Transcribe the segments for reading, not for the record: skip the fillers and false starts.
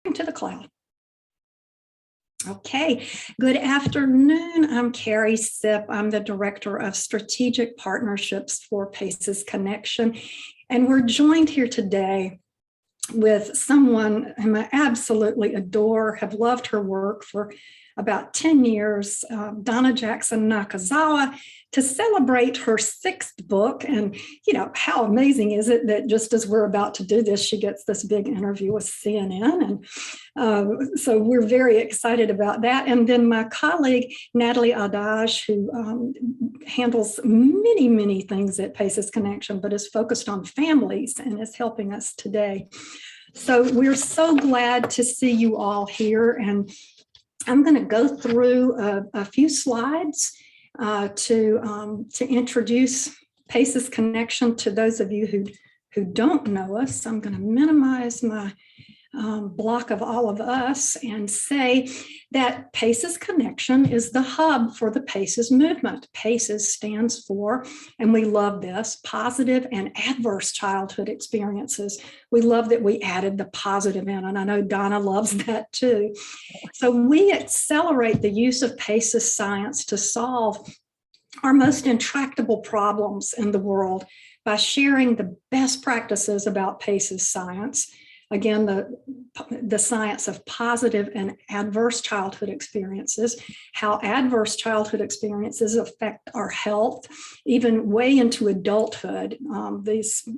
to the cloud. Okay, good afternoon. I'm Carrie Sipp. I'm the Director of Strategic Partnerships for PACES Connection. And we're joined here today with someone whom I absolutely adore, have loved her work for about 10 years, Donna Jackson Nakazawa, to celebrate her 6th book. And, you know, how amazing is it that just as we're about to do this, she gets this big interview with CNN. And so we're very excited about that. And then my colleague, Natalie Adaj, who handles many, many things at PACES Connection, but is focused on families and is helping us today. So we're so glad to see you all here. And I'm going to go through a few slides to introduce PACES Connection to those of you who don't know us. I'm going to minimize my block of all of us and say that PACES Connection is the hub for the PACES movement. PACES stands for, and we love this, positive and adverse childhood experiences. We love that we added the positive in, and I know Donna loves that too. So we accelerate the use of PACES science to solve our most intractable problems in the world by sharing the best practices about PACES science. Again, the science of positive and adverse childhood experiences, how adverse childhood experiences affect our health, even way into adulthood. These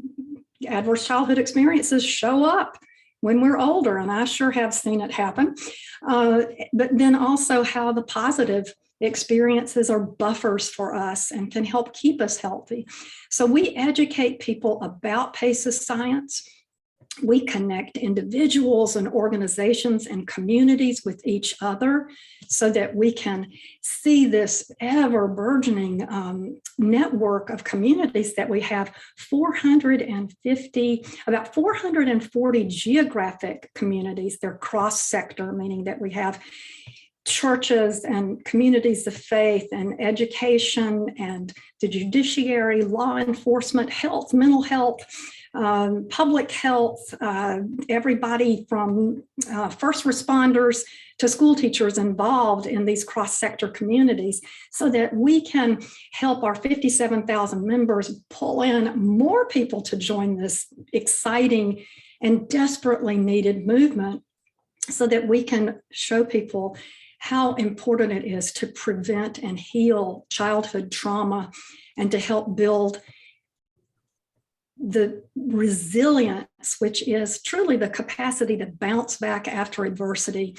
adverse childhood experiences show up when we're older, and I sure have seen it happen. But then also how the positive experiences are buffers for us and can help keep us healthy. So we educate people about PACES science. We connect individuals and organizations and communities with each other so that we can see this ever burgeoning network of communities that we have. About 440 geographic communities. They're cross-sector, meaning that we have churches and communities of faith and education and the judiciary, law enforcement, health, mental health, public health, everybody from first responders to school teachers involved in these cross-sector communities so that we can help our 57,000 members pull in more people to join this exciting and desperately needed movement so that we can show people how important it is to prevent and heal childhood trauma and to help build the resilience, which is truly the capacity to bounce back after adversity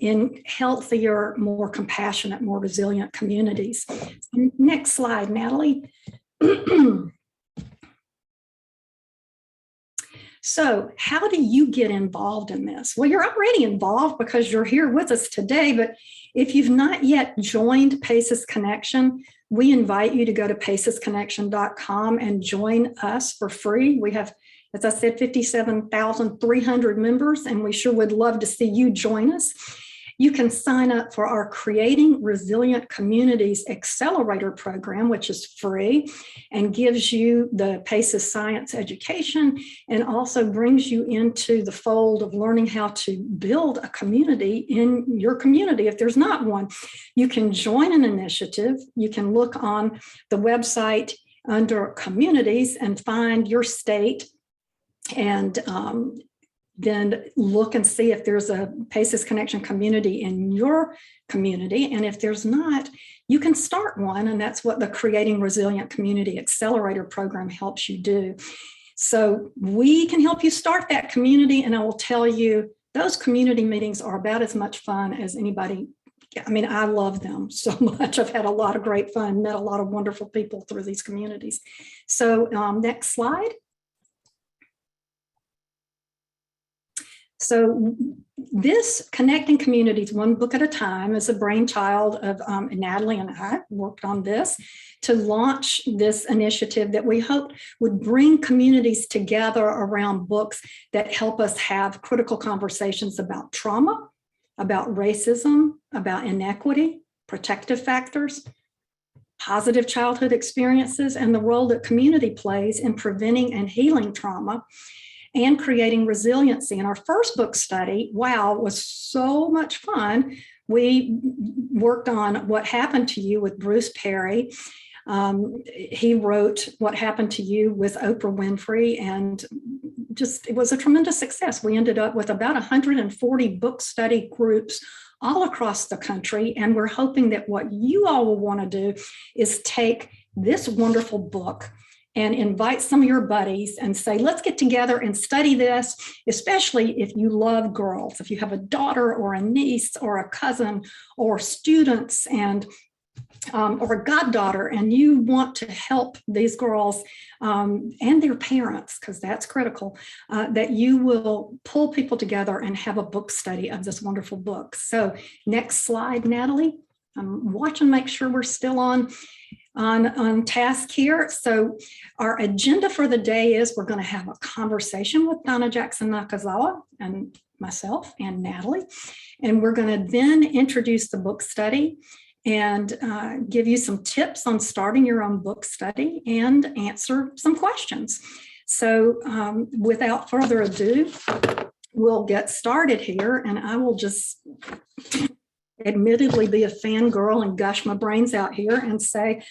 in healthier, more compassionate, more resilient communities. Next slide, Natalie. So how do you get involved in this? Well, you're already involved because you're here with us today, but if you've not yet joined PACES Connection, we invite you to go to pacesconnection.com and join us for free. We have, as I said, 57,300 members, and we sure would love to see you join us. You can sign up for our Creating Resilient Communities Accelerator program, which is free and gives you the PACES science education and also brings you into the fold of learning how to build a community in your community if there's not one. You can join an initiative. You can look on the website under communities and find your state and then look and see if there's a PACES Connection community in your community. And if there's not, you can start one. And that's what the Creating Resilient Community Accelerator program helps you do. So we can help you start that community. And I will tell you, those community meetings are about as much fun as anybody. I mean, I love them so much. I've had a lot of great fun, met a lot of wonderful people through these communities. So next slide. So this Connecting Communities One Book at a Time is a brainchild of Natalie and I worked on this to launch this initiative that we hoped would bring communities together around books that help us have critical conversations about trauma, about racism, about inequity, protective factors, positive childhood experiences, and the role that community plays in preventing and healing trauma. and creating resiliency. And our first book study, wow, was so much fun. We worked on What Happened to You with Bruce Perry. He wrote What Happened to You with Oprah Winfrey, and it was a tremendous success. We ended up with about 140 book study groups all across the country, and we're hoping that what you all will want to do is take this wonderful book and invite some of your buddies and say, let's get together and study this, especially if you love girls, if you have a daughter or a niece or a cousin or students and or a goddaughter, and you want to help these girls and their parents, because that's critical, that you will pull people together and have a book study of this wonderful book. So next slide, Natalie. I'm watching, make sure we're still on task here. So our agenda for the day is we're going to have a conversation with Donna Jackson Nakazawa and myself and Natalie, and we're going to then introduce the book study and give you some tips on starting your own book study and answer some questions. So without further ado, we'll get started here, and I will just admittedly be a fangirl and gush my brains out here and say,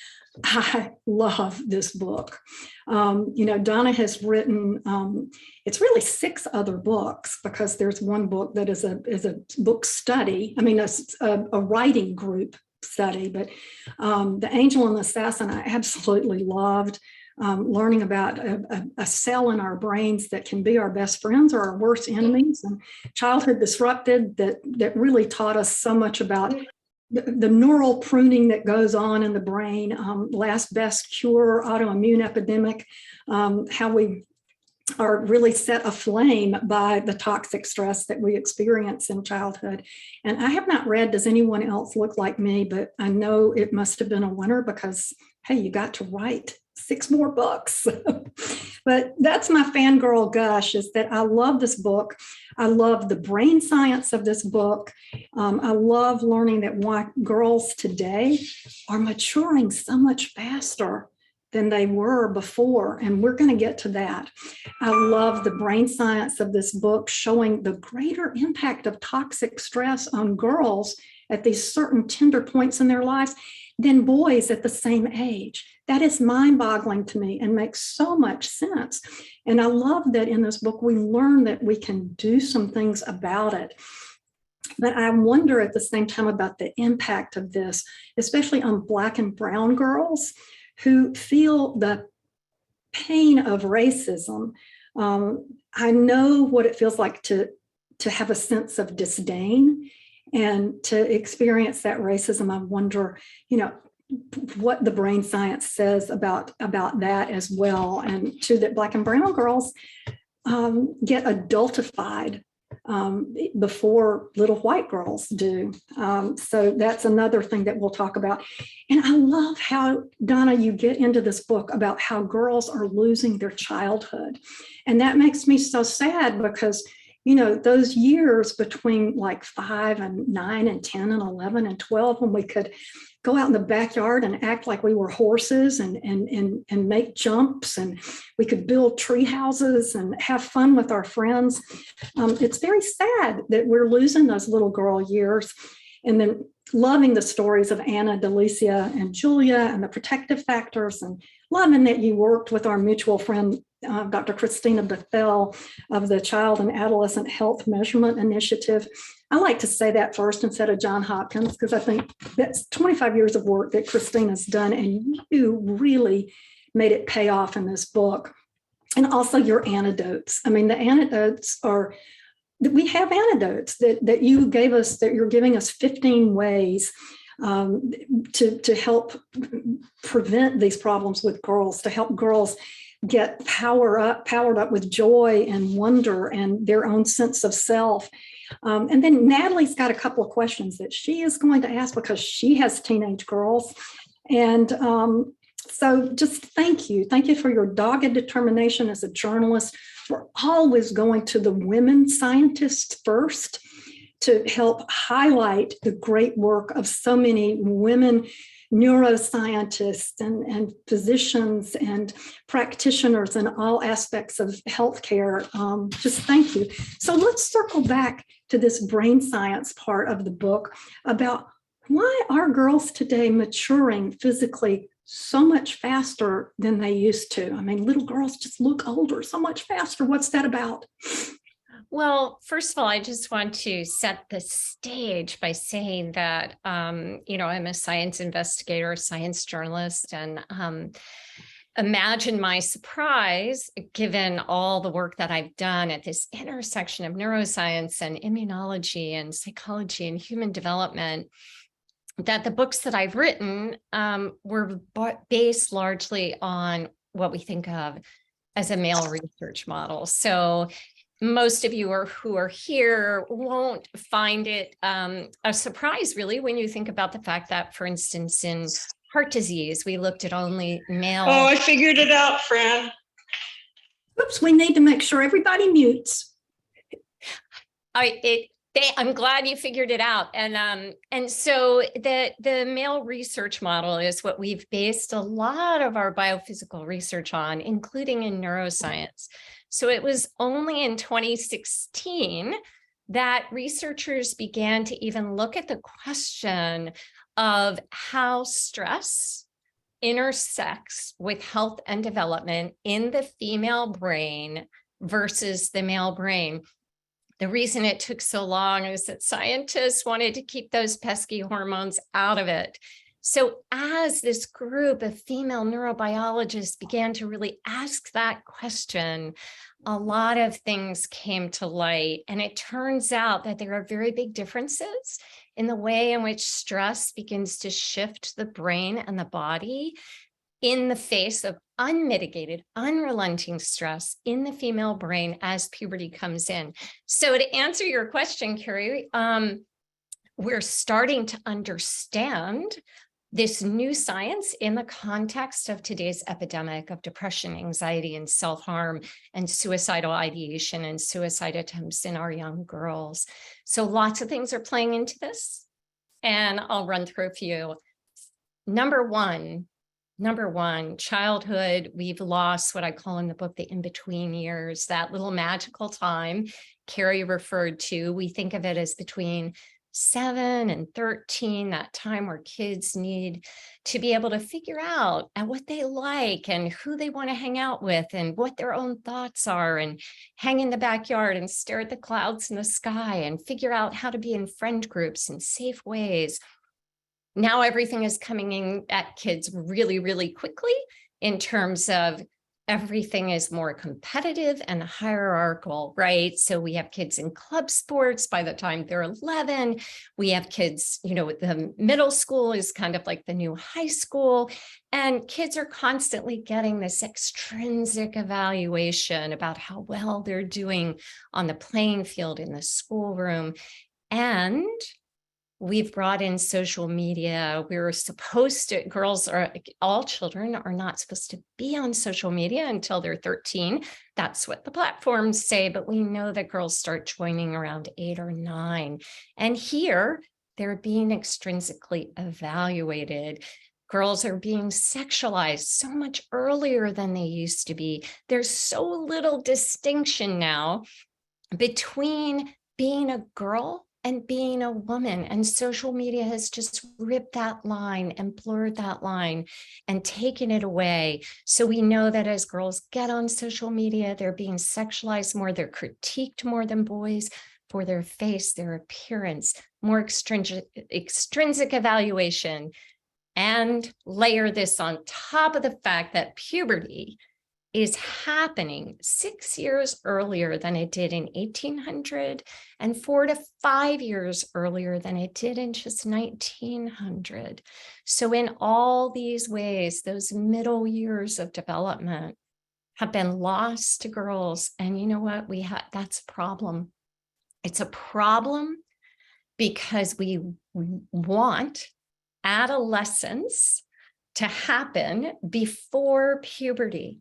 I love this book. Donna has written, it's really 6 other books, because there's one book that is a book study. I mean, a writing group study, but The Angel and the Assassin, I absolutely loved. Learning about a cell in our brains that can be our best friends or our worst enemies, and Childhood Disrupted, that really taught us so much about the neural pruning that goes on in the brain. Last Best Cure, Autoimmune Epidemic, how we are really set aflame by the toxic stress that we experience in childhood. And I have not read Does Anyone Else Look Like Me? But I know it must have been a winner, because, hey, you got to write 6 more books. But that's my fangirl gush, is that I love this book. I love the brain science of this book. I love learning that why girls today are maturing so much faster than they were before, and we're going to get to that. I love the brain science of this book, showing the greater impact of toxic stress on girls at these certain tender points in their lives than boys at the same age. That is mind-boggling to me and makes so much sense. And I love that in this book, we learn that we can do some things about it. But I wonder at the same time about the impact of this, especially on Black and brown girls who feel the pain of racism. I know what it feels like to have a sense of disdain and to experience that racism. I wonder, what the brain science says about that as well. And too, that Black and brown girls get adultified before little white girls do. So that's another thing that we'll talk about. And I love how, Donna, you get into this book about how girls are losing their childhood. And that makes me so sad, because those years between like 5 and 9 and 10 and 11 and 12, when we could go out in the backyard and act like we were horses and make jumps, and we could build tree houses and have fun with our friends. It's very sad that we're losing those little girl years. And then loving the stories of Anna, Delicia, and Julia, and the protective factors, and loving that you worked with our mutual friend, Dr. Christina Bethel of the Child and Adolescent Health Measurement Initiative. I like to say that first instead of John Hopkins, because I think that's 25 years of work that Christina's done, and you really made it pay off in this book. And also your antidotes. I mean, the antidotes are, we have antidotes that you gave us, that you're giving us 15 ways to help prevent these problems with girls, to help girls get powered up with joy and wonder and their own sense of self. And then Natalie's got a couple of questions that she is going to ask, because she has teenage girls. And so just thank you. Thank you for your dogged determination as a journalist. We're always going to the women scientists first. to help highlight the great work of so many women neuroscientists and physicians and practitioners in all aspects of healthcare. Just thank you. So let's circle back to this brain science part of the book about why are girls today maturing physically so much faster than they used to? I mean, little girls just look older so much faster. What's that about? Well, first of all, I just want to set the stage by saying that, I'm a science investigator, a science journalist, and imagine my surprise, given all the work that I've done at this intersection of neuroscience and immunology and psychology and human development, that the books that I've written were based largely on what we think of as a male research model. So most of you who are here won't find it a surprise, really, when you think about the fact that, for instance, in heart disease, we looked at only male. Oh, I figured it out, Fran. Oops, we need to make sure everybody mutes. I'm glad you figured it out. And so the male research model is what we've based a lot of our biophysical research on, including in neuroscience. So it was only in 2016 that researchers began to even look at the question of how stress intersects with health and development in the female brain versus the male brain. The reason it took so long is that scientists wanted to keep those pesky hormones out of it. So as this group of female neurobiologists began to really ask that question, a lot of things came to light. And it turns out that there are very big differences in the way in which stress begins to shift the brain and the body in the face of unmitigated, unrelenting stress in the female brain as puberty comes in. So to answer your question, Carrie, we're starting to understand this new science in the context of today's epidemic of depression, anxiety, and self-harm, and suicidal ideation and suicide attempts in our young girls. So lots of things are playing into this, and I'll run through a few. Number one, childhood. We've lost what I call in the book the in-between years, that little magical time Carrie referred to. We think of it as between 7 and 13, that time where kids need to be able to figure out what they like and who they want to hang out with and what their own thoughts are, and hang in the backyard and stare at the clouds in the sky and figure out how to be in friend groups in safe ways. Now everything is coming in at kids really, really quickly in terms of everything is more competitive and hierarchical, right? So we have kids in club sports by the time they're 11. We have kids, the middle school is kind of like the new high school. And kids are constantly getting this extrinsic evaluation about how well they're doing on the playing field in the schoolroom. And we've brought in social media. All children are not supposed to be on social media until they're 13. That's what the platforms say, but we know that girls start joining around 8 or 9. And here, they're being extrinsically evaluated. Girls are being sexualized so much earlier than they used to be. There's so little distinction now between being a girl and being a woman, and social media has just ripped that line and blurred that line and taken it away. So we know that as girls get on social media, they're being sexualized more, they're critiqued more than boys for their face, their appearance, more extrinsic evaluation, and layer this on top of the fact that puberty is happening 6 years earlier than it did in 1800 and 4 to 5 years earlier than it did in just 1900. So in all these ways, those middle years of development have been lost to girls. And you know what? That's a problem. It's a problem because we want adolescence to happen before puberty.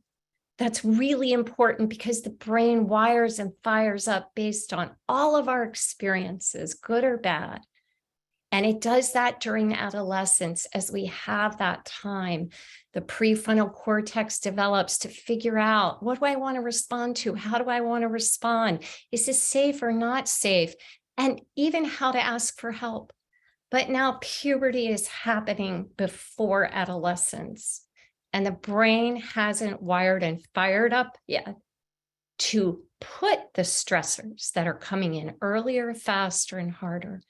That's really important because the brain wires and fires up based on all of our experiences, good or bad. And it does that during adolescence as we have that time. The prefrontal cortex develops to figure out, what do I want to respond to? How do I want to respond? Is this safe or not safe? And even how to ask for help. But now puberty is happening before adolescence. And the brain hasn't wired and fired up yet to put the stressors that are coming in earlier, faster, and harder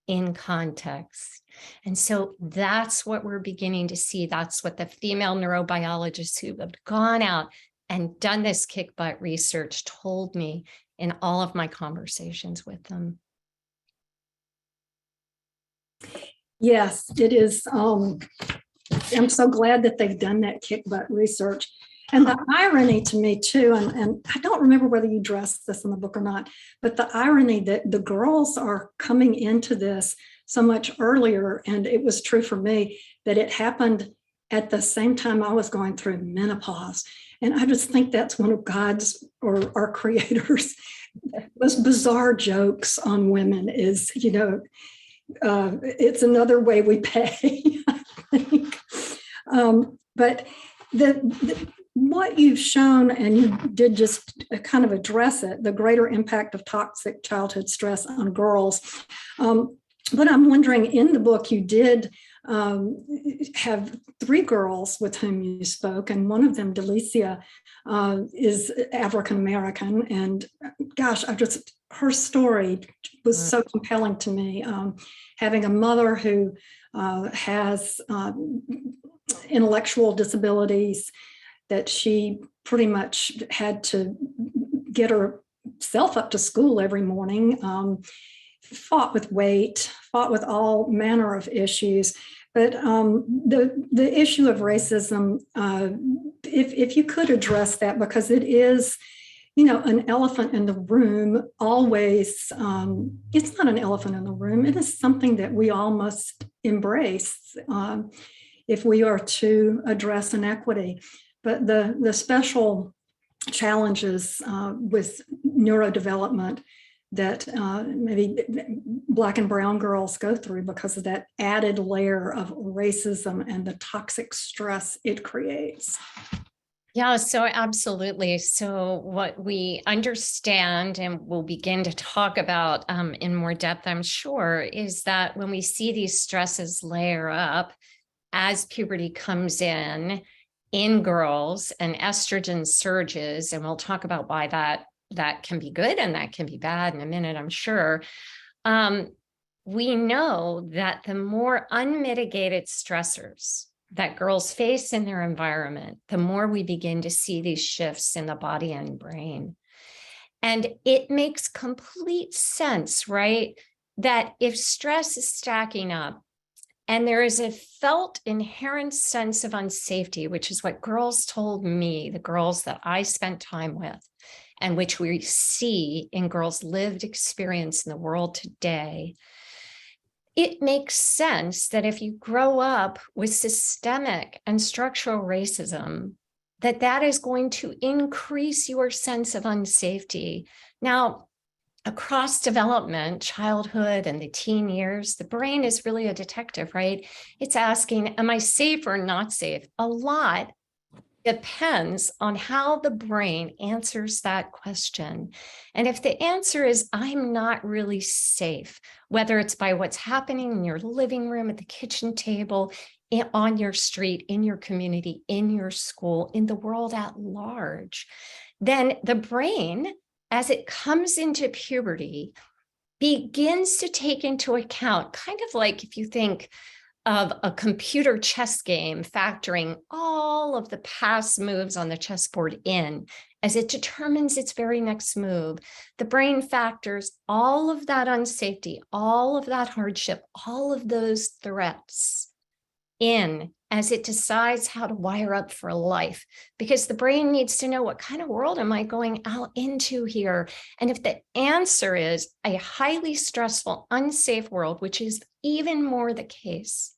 in context. And so that's what we're beginning to see. That's what the female neurobiologists who have gone out and done this kick butt research told me in all of my conversations with them. Yes, it is. I'm so glad that they've done that kick butt research. And the irony to me too, and I don't remember whether you addressed this in the book or not, but the irony that the girls are coming into this so much earlier, and it was true for me, that it happened at the same time I was going through menopause. And I just think that's one of God's or our creators' most bizarre jokes on women is, it's another way we pay, I think. But what you've shown, and you did just kind of address it, the greater impact of toxic childhood stress on girls. But I'm wondering, in the book, you did have 3 girls with whom you spoke, and one of them, Delicia, is African American. And gosh, her story was so compelling to me. Having a mother who has intellectual disabilities, that she pretty much had to get herself up to school every morning, fought with weight, fought with all manner of issues. But the issue of racism, if you could address that, because it is, an elephant in the room always. It's not an elephant in the room. It is something that we all must embrace if we are to address inequity. But the special challenges with neurodevelopment that maybe Black and brown girls go through because of that added layer of racism and the toxic stress it creates. Yeah, so absolutely. So what we understand and we'll begin to talk about in more depth, I'm sure, is that when we see these stresses layer up as puberty comes in girls and estrogen surges, and we'll talk about why that can be good and that can be bad in a minute, I'm sure. We know that the more unmitigated stressors that girls face in their environment, the more we begin to see these shifts in the body and brain. And it makes complete sense, right? That if stress is stacking up, and there is a felt inherent sense of unsafety, which is what girls told me, the girls that I spent time with, and which we see in girls' lived experience in the world today. It makes sense that if you grow up with systemic and structural racism, that is going to increase your sense of unsafety. Now, across development, childhood and the teen years, the brain is really a detective, right? It's asking, am I safe or not safe? A lot depends on how the brain answers that question. And if the answer is, I'm not really safe, whether it's by what's happening in your living room, at the kitchen table, on your street, in your community, in your school, in the world at large, then the brain, as it comes into puberty, begins to take into account, kind of like if you think of a computer chess game, factoring all of the past moves on the chessboard in as it determines its very next move. The brain factors all of that unsafety, all of that hardship, all of those threats in as it decides how to wire up for life, because the brain needs to know, what kind of world am I going out into here? And if the answer is a highly stressful, unsafe world, which is even more the case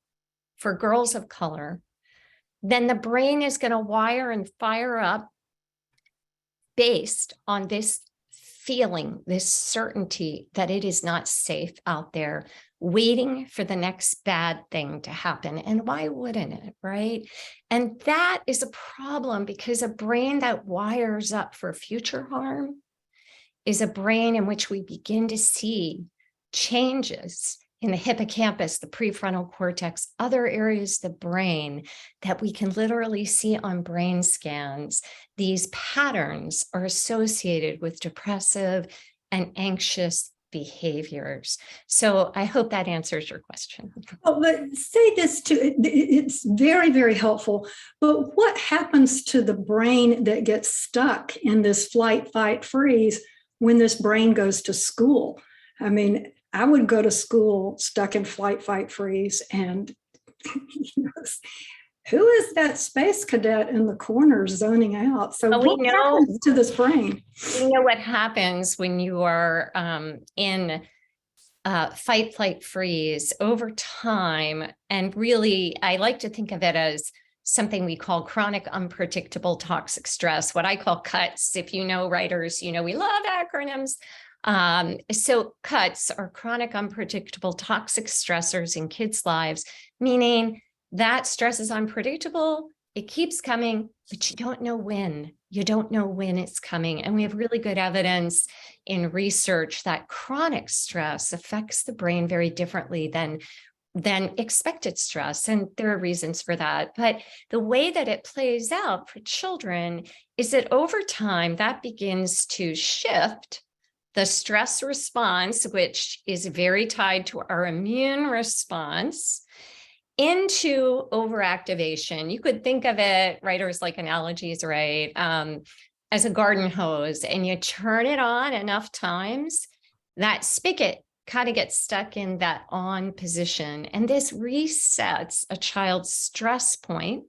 for girls of color, then the brain is going to wire and fire up based on this feeling, this certainty that it is not safe out there, waiting for the next bad thing to happen. And why wouldn't it, right? And that is a problem, because a brain that wires up for future harm is a brain in which we begin to see changes in the hippocampus, the prefrontal cortex, other areas of the brain that we can literally see on brain scans. These patterns are associated with depressive and anxious behaviors. So I hope that answers your question. Oh, but say this too, it's very, very helpful. But what happens to the brain that gets stuck in this flight, fight, freeze when this brain goes to school? I mean, I would go to school stuck in flight, fight, freeze, and who is that space cadet in the corner zoning out? So what happens to this brain? We know what happens when you are in fight, flight, freeze over time. And really, I like to think of it as something we call chronic, unpredictable, toxic stress, what I call CUTS. If you know writers, you know we love acronyms. So CUTS are chronic, unpredictable, toxic stressors in kids' lives, meaning that stress is unpredictable, it keeps coming, but you don't know when. You don't know when it's coming. And we have really good evidence in research that chronic stress affects the brain very differently than expected stress. And there are reasons for that. But the way that it plays out for children is that over time, that begins to shift the stress response, which is very tied to our immune response, into overactivation. You could think of it, writers like analogies, right, as a garden hose, and you turn it on enough times, that spigot kind of gets stuck in that on position. And this resets a child's stress point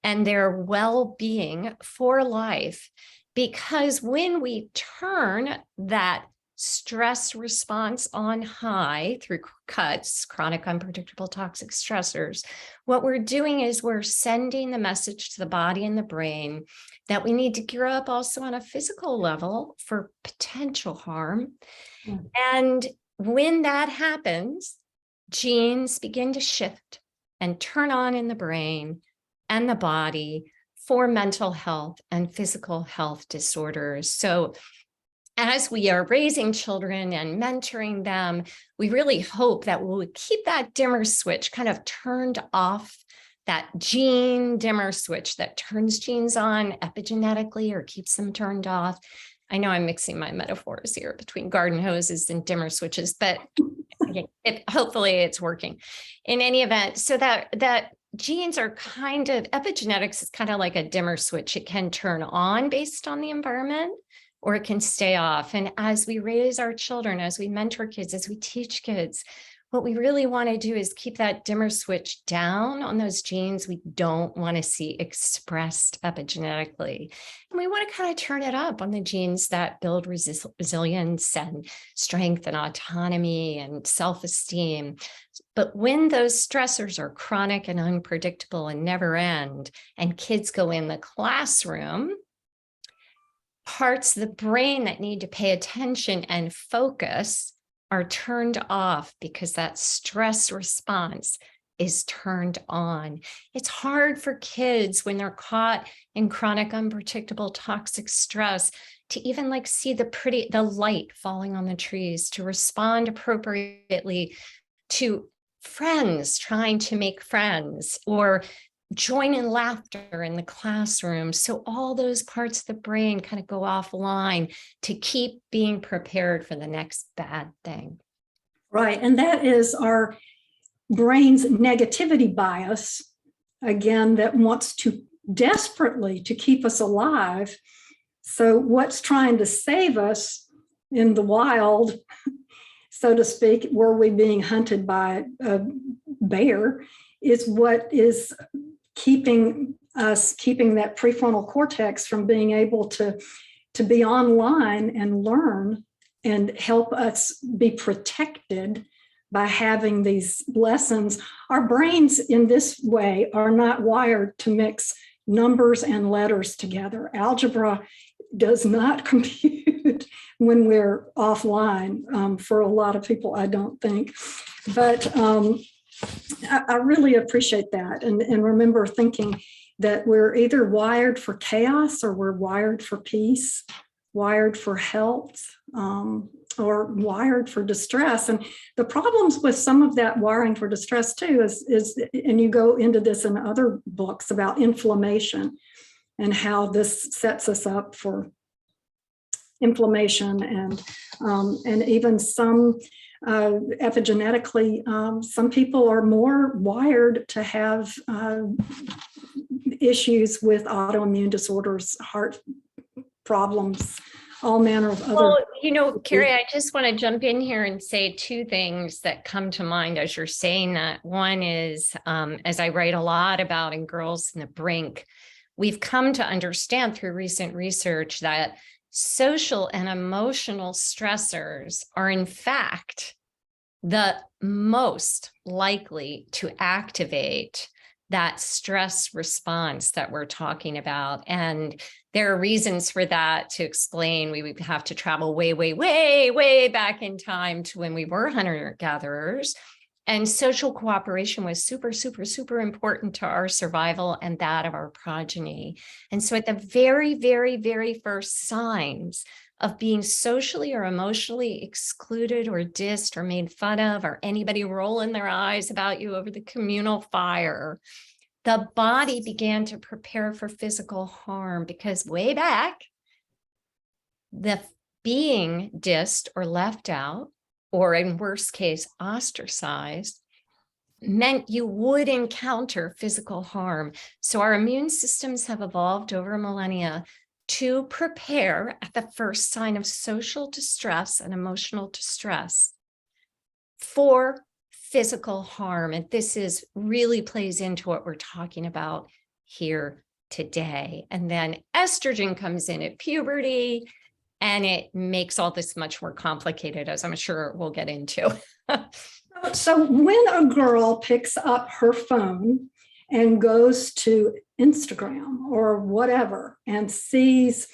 and their well-being for life. Because when we turn that stress response on high through CUTS, chronic, unpredictable, toxic stressors, what we're doing is we're sending the message to the body and the brain that we need to gear up also on a physical level for potential harm. And when that happens, genes begin to shift and turn on in the brain and the body for mental health and physical health disorders. So as we are raising children and mentoring them, we really hope that we'll keep that dimmer switch kind of turned off, that gene dimmer switch that turns genes on epigenetically or keeps them turned off. I know I'm mixing my metaphors here between garden hoses and dimmer switches, but hopefully it's working. In any event, so that genes are kind of, epigenetics is kind of like a dimmer switch. It can turn on based on the environment, or it can stay off. And as we raise our children, as we mentor kids, as we teach kids, what we really want to do is keep that dimmer switch down on those genes we don't want to see expressed epigenetically. And we want to kind of turn it up on the genes that build resilience and strength and autonomy and self-esteem. But when those stressors are chronic and unpredictable and never end, and kids go in the classroom, parts of the brain that need to pay attention and focus are turned off because that stress response is turned on. It's hard for kids when they're caught in chronic, unpredictable, toxic stress to even like see the light falling on the trees, to respond appropriately to friends trying to make friends, or join in laughter in the classroom. So all those parts of the brain kind of go offline to keep being prepared for the next bad thing. Right. And that is our brain's negativity bias, again, that wants to desperately to keep us alive. So what's trying to save us in the wild, so to speak, were we being hunted by a bear, is what is keeping that prefrontal cortex from being able to be online and learn and help us be protected by having these lessons. Our brains in this way are not wired to mix numbers and letters together. Algebra does not compute when we're offline, for a lot of people, I don't think. But I really appreciate that, and remember thinking that we're either wired for chaos or we're wired for peace, wired for health, or wired for distress. And the problems with some of that wiring for distress too is, and you go into this in other books about inflammation and how this sets us up for inflammation, and even some epigenetically, some people are more wired to have issues with autoimmune disorders, heart problems, all manner of other. Well, you know, Carrie, I just want to jump in here and say two things that come to mind as you're saying that. One is, as I write a lot about in Girls in the Brink, we've come to understand through recent research that social and emotional stressors are in fact the most likely to activate that stress response that we're talking about. And there are reasons for that. To explain, we would have to travel way, way, way, way back in time to when we were hunter-gatherers. And social cooperation was super, super, super important to our survival and that of our progeny. And so at the very, very, very first signs of being socially or emotionally excluded or dissed or made fun of, or anybody rolling their eyes about you over the communal fire, the body began to prepare for physical harm, because way back, the being dissed or left out, or in worst case, ostracized, meant you would encounter physical harm. So our immune systems have evolved over millennia to prepare at the first sign of social distress and emotional distress for physical harm. And this is really plays into what we're talking about here today. And then estrogen comes in at puberty, and it makes all this much more complicated, as I'm sure we'll get into. So when a girl picks up her phone and goes to Instagram or whatever and sees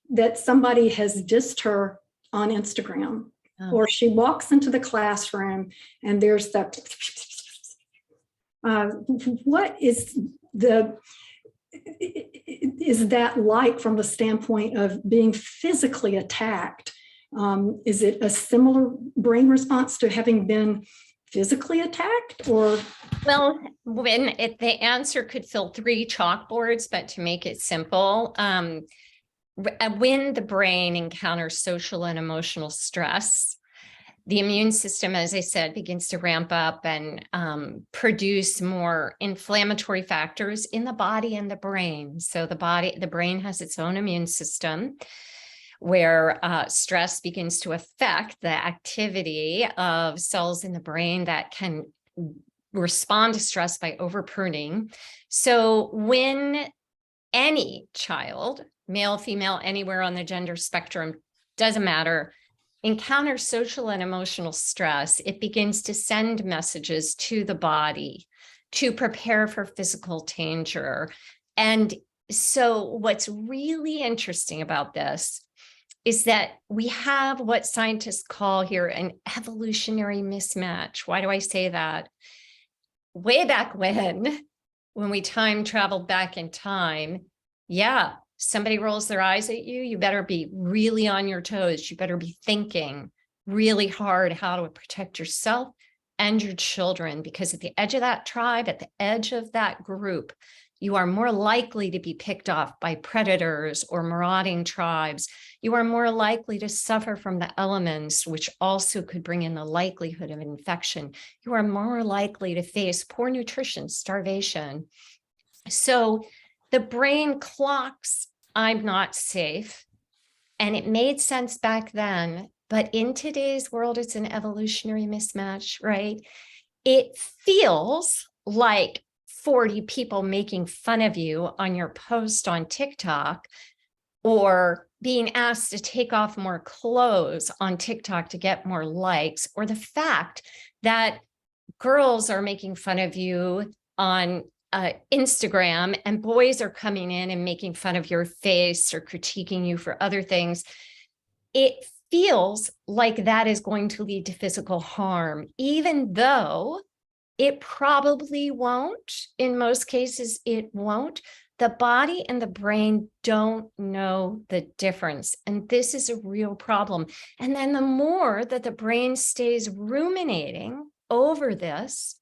that somebody has dissed her on Instagram, or she walks into the classroom and there's that, what is that like from the standpoint of being physically attacked? Is it a similar brain response to having been physically attacked, or? Well, the answer could fill 3 chalkboards, but to make it simple, when the brain encounters social and emotional stress, the immune system, as I said, begins to ramp up and produce more inflammatory factors in the body and the brain. So the brain has its own immune system, where stress begins to affect the activity of cells in the brain that can respond to stress by overpruning. So when any child, male, female, anywhere on the gender spectrum, doesn't matter, encounters social and emotional stress, it begins to send messages to the body to prepare for physical danger. And so what's really interesting about this is that we have what scientists call here an evolutionary mismatch. Why do I say that? Way back when we time traveled back in time, yeah, somebody rolls their eyes at you, you better be really on your toes. You better be thinking really hard how to protect yourself and your children, because at the edge of that tribe, at the edge of that group, you are more likely to be picked off by predators or marauding tribes. You are more likely to suffer from the elements, which also could bring in the likelihood of infection. You are more likely to face poor nutrition, starvation. So the brain clocks, I'm not safe. And it made sense back then, but in today's world, it's an evolutionary mismatch, right? It feels like 40 people making fun of you on your post on TikTok, or being asked to take off more clothes on TikTok to get more likes, or the fact that girls are making fun of you on Instagram and boys are coming in and making fun of your face or critiquing you for other things, it feels like that is going to lead to physical harm, even though it probably won't. In most cases, it won't. The body and the brain don't know the difference. And this is a real problem. And then the more that the brain stays ruminating over this,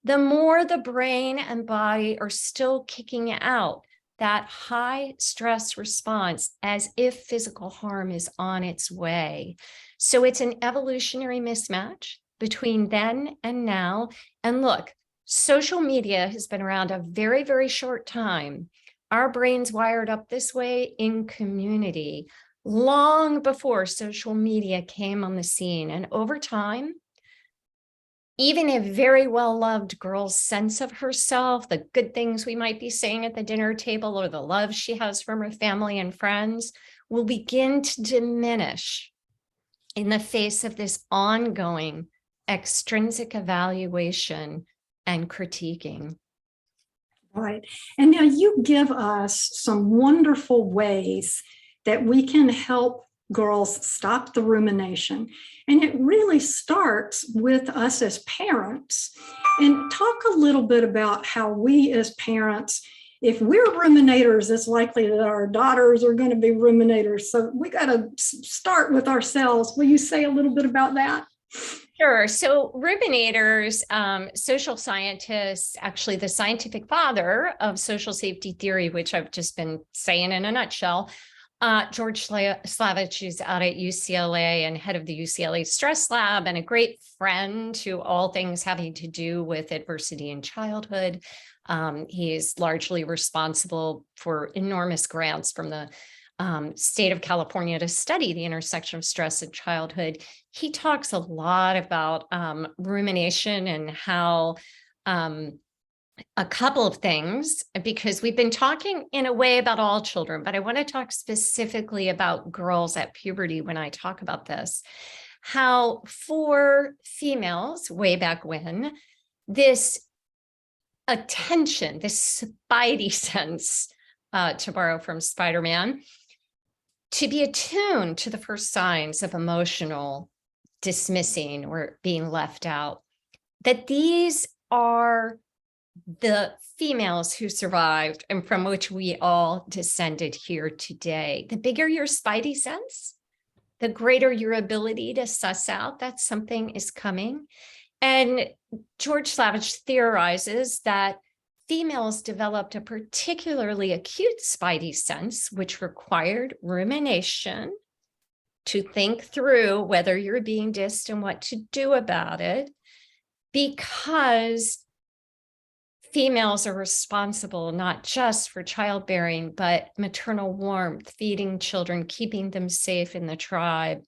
the more the brain and body are still kicking out that high stress response as if physical harm is on its way. So it's an evolutionary mismatch between then and now. And look, social media has been around a very, very short time. Our brains wired up this way in community long before social media came on the scene. And over time, even a very well-loved girl's sense of herself, the good things we might be saying at the dinner table or the love she has from her family and friends will begin to diminish in the face of this ongoing extrinsic evaluation and critiquing. Right. And now you give us some wonderful ways that we can help girls stop the rumination. And it really starts with us as parents. And talk a little bit about how we as parents, if we're ruminators, it's likely that our daughters are going to be ruminators. So we got to start with ourselves. Will you say a little bit about that? Sure. So ruminators, social scientists, actually the scientific father of social safety theory, which I've just been saying in a nutshell, George Slavich, who's out at UCLA and head of the UCLA Stress Lab and a great friend to all things having to do with adversity in childhood. He is largely responsible for enormous grants from the state of California to study the intersection of stress in childhood. He talks a lot about rumination and how a couple of things, because we've been talking in a way about all children, but I want to talk specifically about girls at puberty when I talk about this. How for females, way back when, this attention, this spidey sense, to borrow from Spider-Man, to be attuned to the first signs of emotional dismissing or being left out, that these are the females who survived and from which we all descended here today. The bigger your spidey sense, the greater your ability to suss out that something is coming. And George Slavich theorizes that females developed a particularly acute spidey sense, which required rumination to think through whether you're being dissed and what to do about it, because females are responsible not just for childbearing, but maternal warmth, feeding children, keeping them safe in the tribe.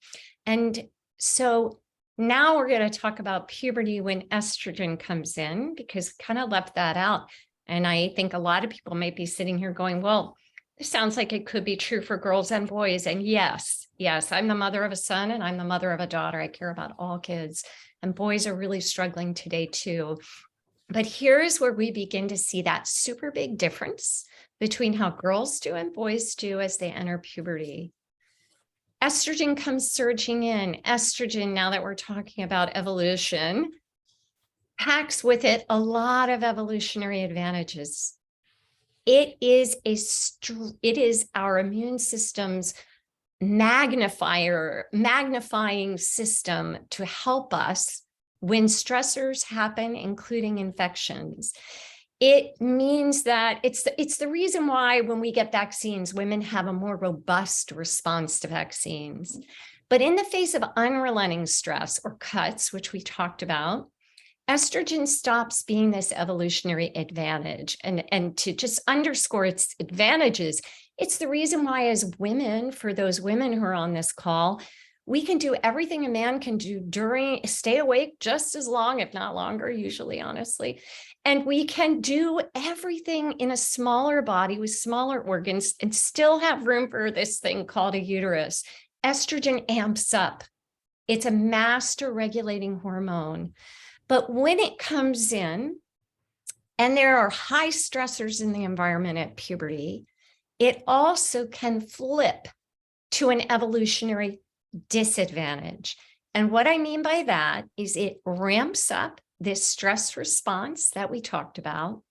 And so now we're going to talk about puberty when estrogen comes in, because we kind of left that out. And I think a lot of people might be sitting here going, well, this sounds like it could be true for girls and boys. And yes, I'm the mother of a son and I'm the mother of a daughter. I care about all kids, and boys are really struggling today too. But here's where we begin to see that super big difference between how girls do and boys do as they enter puberty. Estrogen comes surging in. Estrogen, now that we're talking about evolution, packs with it a lot of evolutionary advantages. It is our immune system's magnifying system to help us when stressors happen, including infections. It means that it's the reason why when we get vaccines, women have a more robust response to vaccines. But in the face of unrelenting stress or cuts, which we talked about, estrogen stops being this evolutionary advantage. And to just underscore its advantages, it's the reason why as women, for those women who are on this call, we can do everything a man can do stay awake just as long, if not longer, usually, honestly. And we can do everything in a smaller body with smaller organs and still have room for this thing called a uterus. Estrogen amps up. It's a master regulating hormone. But when it comes in, and there are high stressors in the environment at puberty, it also can flip to an evolutionary disadvantage. And what I mean by that is it ramps up this stress response that we talked about,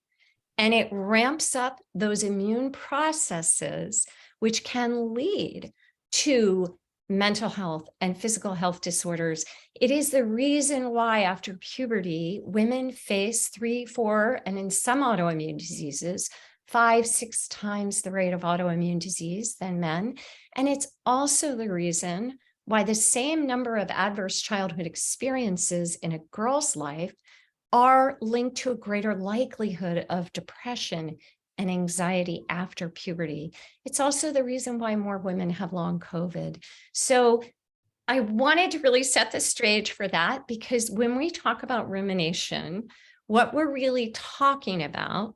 and it ramps up those immune processes, which can lead to mental health and physical health disorders. It is the reason why after puberty, women face 3, 4, and in some autoimmune diseases, 5, 6 times the rate of autoimmune disease than men. And it's also the reason why the same number of adverse childhood experiences in a girl's life are linked to a greater likelihood of depression and anxiety after puberty. It's also the reason why more women have long COVID. So I wanted to really set the stage for that, because when we talk about rumination, what we're really talking about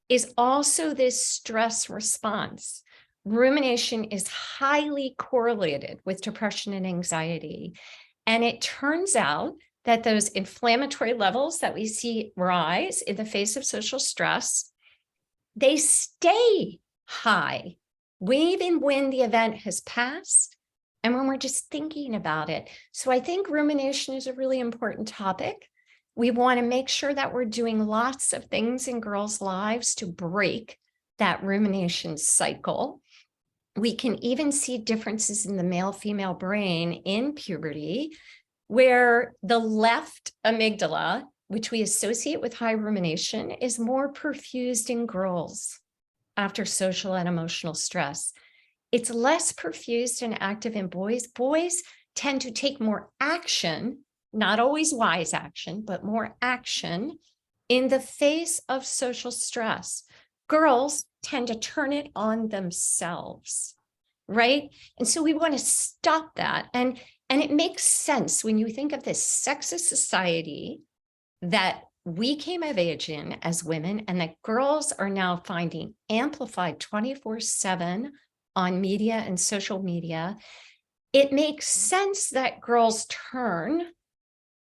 is also this stress response. Rumination is highly correlated with depression and anxiety. And it turns out that those inflammatory levels that we see rise in the face of social stress, they stay high even when the event has passed and when we're just thinking about it. So I think rumination is a really important topic. We want to make sure that we're doing lots of things in girls' lives to break that rumination cycle. We can even see differences in the male-female brain in puberty, where the left amygdala, which we associate with high rumination, is more perfused in girls after social and emotional stress. It's less perfused and active in boys. Boys tend to take more action, not always wise action, but more action in the face of social stress. Girls tend to turn it on themselves, right? And so we want to stop that. And it makes sense when you think of this sexist society that we came of age in as women, and that girls are now finding amplified 24/7 on media and social media. It makes sense that girls turn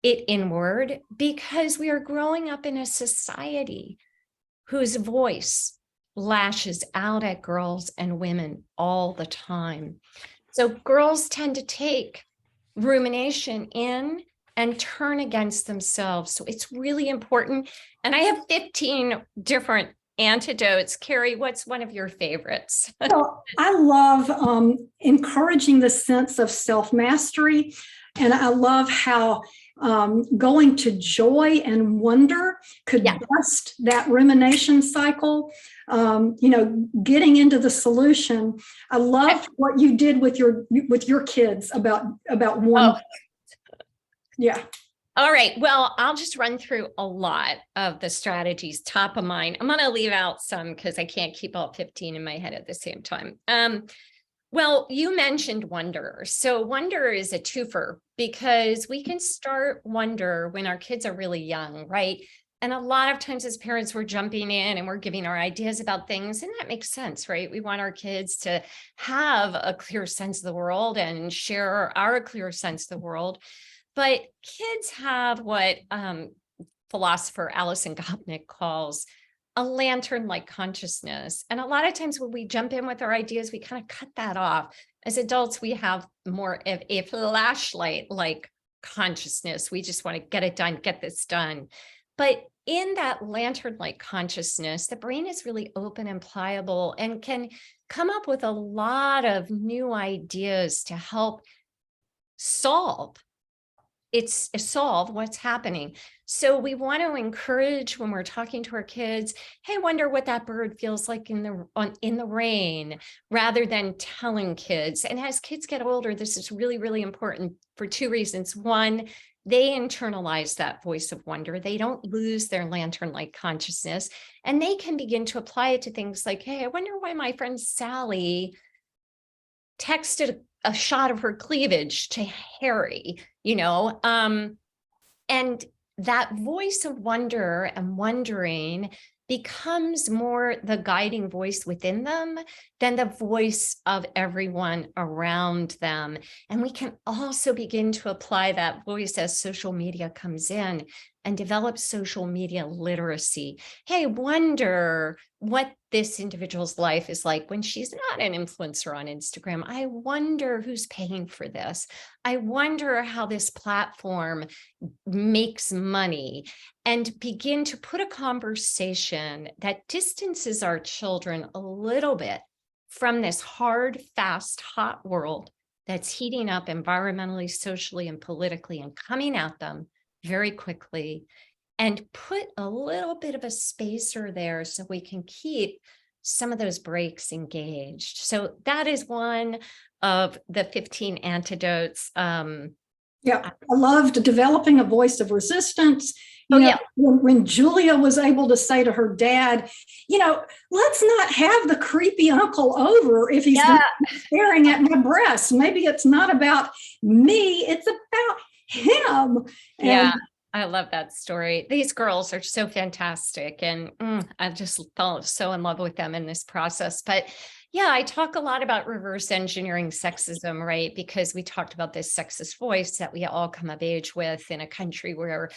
it inward because we are growing up in a society whose voice lashes out at girls and women all the time. So girls tend to take rumination in and turn against themselves. So it's really important. And I have 15 different antidotes. Carrie, what's one of your favorites? Well, I love encouraging the sense of self-mastery. And I love how going to joy and wonder could bust that rumination cycle. Getting into the solution. I love what you did with your kids about wonder. Yeah. All right. Well, I'll just run through a lot of the strategies top of mind. I'm going to leave out some because I can't keep all 15 in my head at the same time. Well, you mentioned wonder. So wonder is a twofer because we can start wonder when our kids are really young, right? And a lot of times as parents, we're jumping in and we're giving our ideas about things, and that makes sense, right? We want our kids to have a clear sense of the world and share our clear sense of the world. But kids have what philosopher Alison Gopnik calls a lantern-like consciousness. And a lot of times when we jump in with our ideas, we kind of cut that off. As adults, we have more of a flashlight-like consciousness. We just want to get it done, get this done. But in that lantern-like consciousness, the brain is really open and pliable and can come up with a lot of new ideas to help solve what's happening. So we want to encourage when we're talking to our kids, hey, wonder what that bird feels like in the rain, rather than telling kids. And as kids get older, this is really, really important for two reasons. One, they internalize that voice of wonder. They don't lose their lantern-like consciousness, and they can begin to apply it to things like, hey, I wonder why my friend Sally texted a shot of her cleavage to Harry, and that voice of wonder and wondering becomes more the guiding voice within them than the voice of everyone around them. And we can also begin to apply that voice as social media comes in and develop social media literacy. Hey, wonder what this individual's life is like when she's not an influencer on Instagram. I wonder who's paying for this. I wonder how this platform makes money, and begin to put a conversation that distances our children a little bit from this hard, fast, hot world that's heating up environmentally, socially, and politically, and coming at them very quickly, and put a little bit of a spacer there so we can keep some of those breaks engaged. So that is one of the 15 antidotes. Yeah, I loved developing a voice of resistance. Yeah. When Julia was able to say to her dad, let's not have the creepy uncle over if he's going to be staring at my breasts. Maybe it's not about me, it's about him. Yeah, I love that story. These girls are so fantastic. And I just fell so in love with them in this process. But yeah, I talk a lot about reverse engineering sexism, right? Because we talked about this sexist voice that we all come of age with in a country where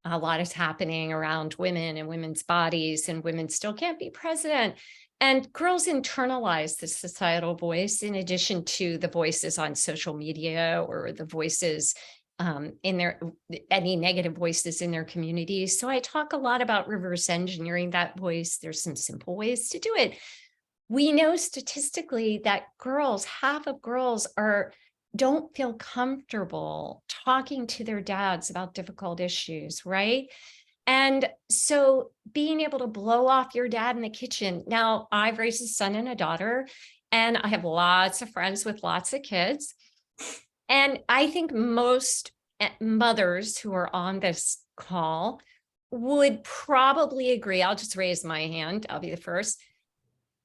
a lot is happening around women and women's bodies, and women still can't be president. And girls internalize the societal voice in addition to the voices on social media or the voices in any negative voices in their communities. So I talk a lot about reverse engineering that voice. There's some simple ways to do it. We know statistically that half of girls don't feel comfortable talking to their dads about difficult issues, right? And so being able to blow off your dad in the kitchen. Now, I've raised a son and a daughter, and I have lots of friends with lots of kids. And I think most mothers who are on this call would probably agree. I'll just raise my hand. I'll be the first.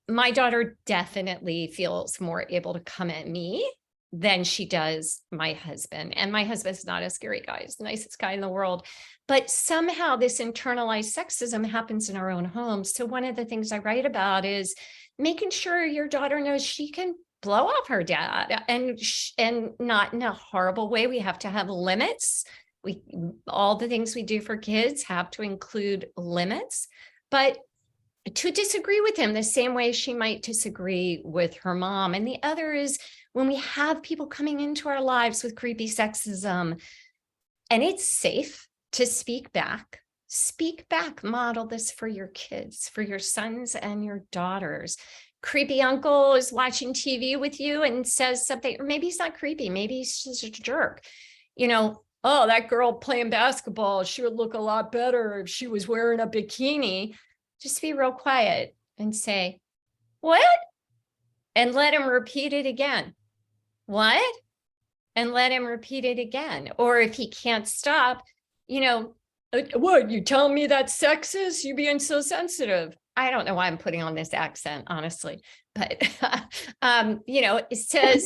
My daughter definitely feels more able to come at me than she does my husband. And my husband's not a scary guy. He's the nicest guy in the world. But somehow this internalized sexism happens in our own homes. So one of the things I write about is making sure your daughter knows she can blow off her dad, and not in a horrible way. We have to have limits. All the things we do for kids have to include limits, but to disagree with him the same way she might disagree with her mom. And the other is when we have people coming into our lives with creepy sexism, and it's safe to speak back, model this for your kids, for your sons and your daughters. Creepy uncle is watching TV with you and says something, or maybe he's not creepy, maybe he's just a jerk. Oh, that girl playing basketball, she would look a lot better if she was wearing a bikini. Just be real quiet and say, what? And let him repeat it again. What? And let him repeat it again. Or if he can't stop, what, you telling me that's sexist? You being so sensitive. I don't know why I'm putting on this accent, honestly, but, it says,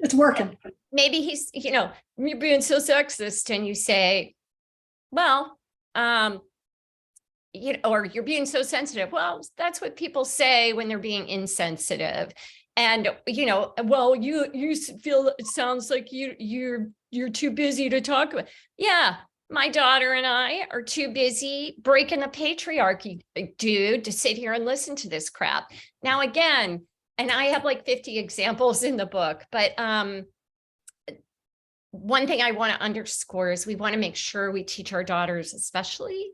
it's working. Maybe he's, you're being so sexist, and you say, well, or you're being so sensitive. Well, that's what people say when they're being insensitive. And, well, you feel it sounds like you're too busy to talk about. Yeah. My daughter and I are too busy breaking the patriarchy, dude, to sit here and listen to this crap. Now, again, and I have like 50 examples in the book, but one thing I want to underscore is we want to make sure we teach our daughters, especially,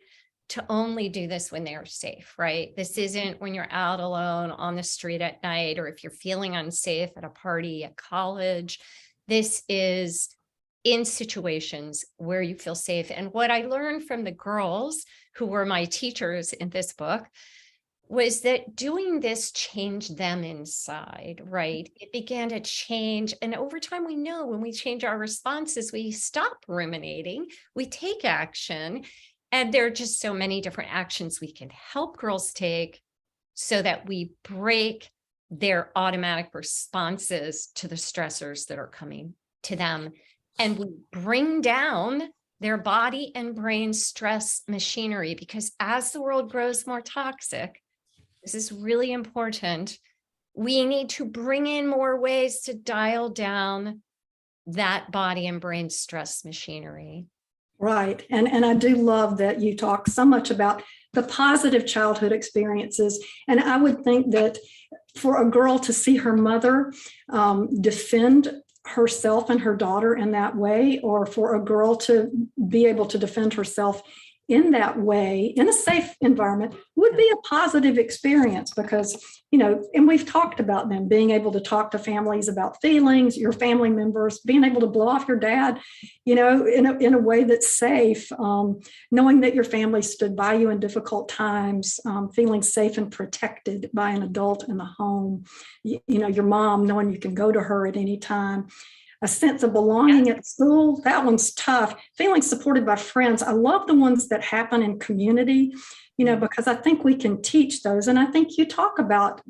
to only do this when they're safe, right? This isn't when you're out alone on the street at night, or if you're feeling unsafe at a party at college. This is in situations where you feel safe. And what I learned from the girls who were my teachers in this book was that doing this changed them inside, right? It began to change. And over time, we know when we change our responses, we stop ruminating, we take action. And there are just so many different actions we can help girls take so that we break their automatic responses to the stressors that are coming to them. And we bring down their body and brain stress machinery, because as the world grows more toxic, this is really important, we need to bring in more ways to dial down that body and brain stress machinery. Right. And I do love that you talk so much about the positive childhood experiences. And I would think that for a girl to see her mother defend herself and her daughter in that way, or for a girl to be able to defend herself in that way, in a safe environment, would be a positive experience because, and we've talked about them being able to talk to families about feelings, your family members, being able to blow off your dad, in a way that's safe, knowing that your family stood by you in difficult times, feeling safe and protected by an adult in the home, your mom, knowing you can go to her at any time. A sense of belonging at school, that one's tough. Feeling supported by friends. I love the ones that happen in community, because I think we can teach those. And I think you talk about,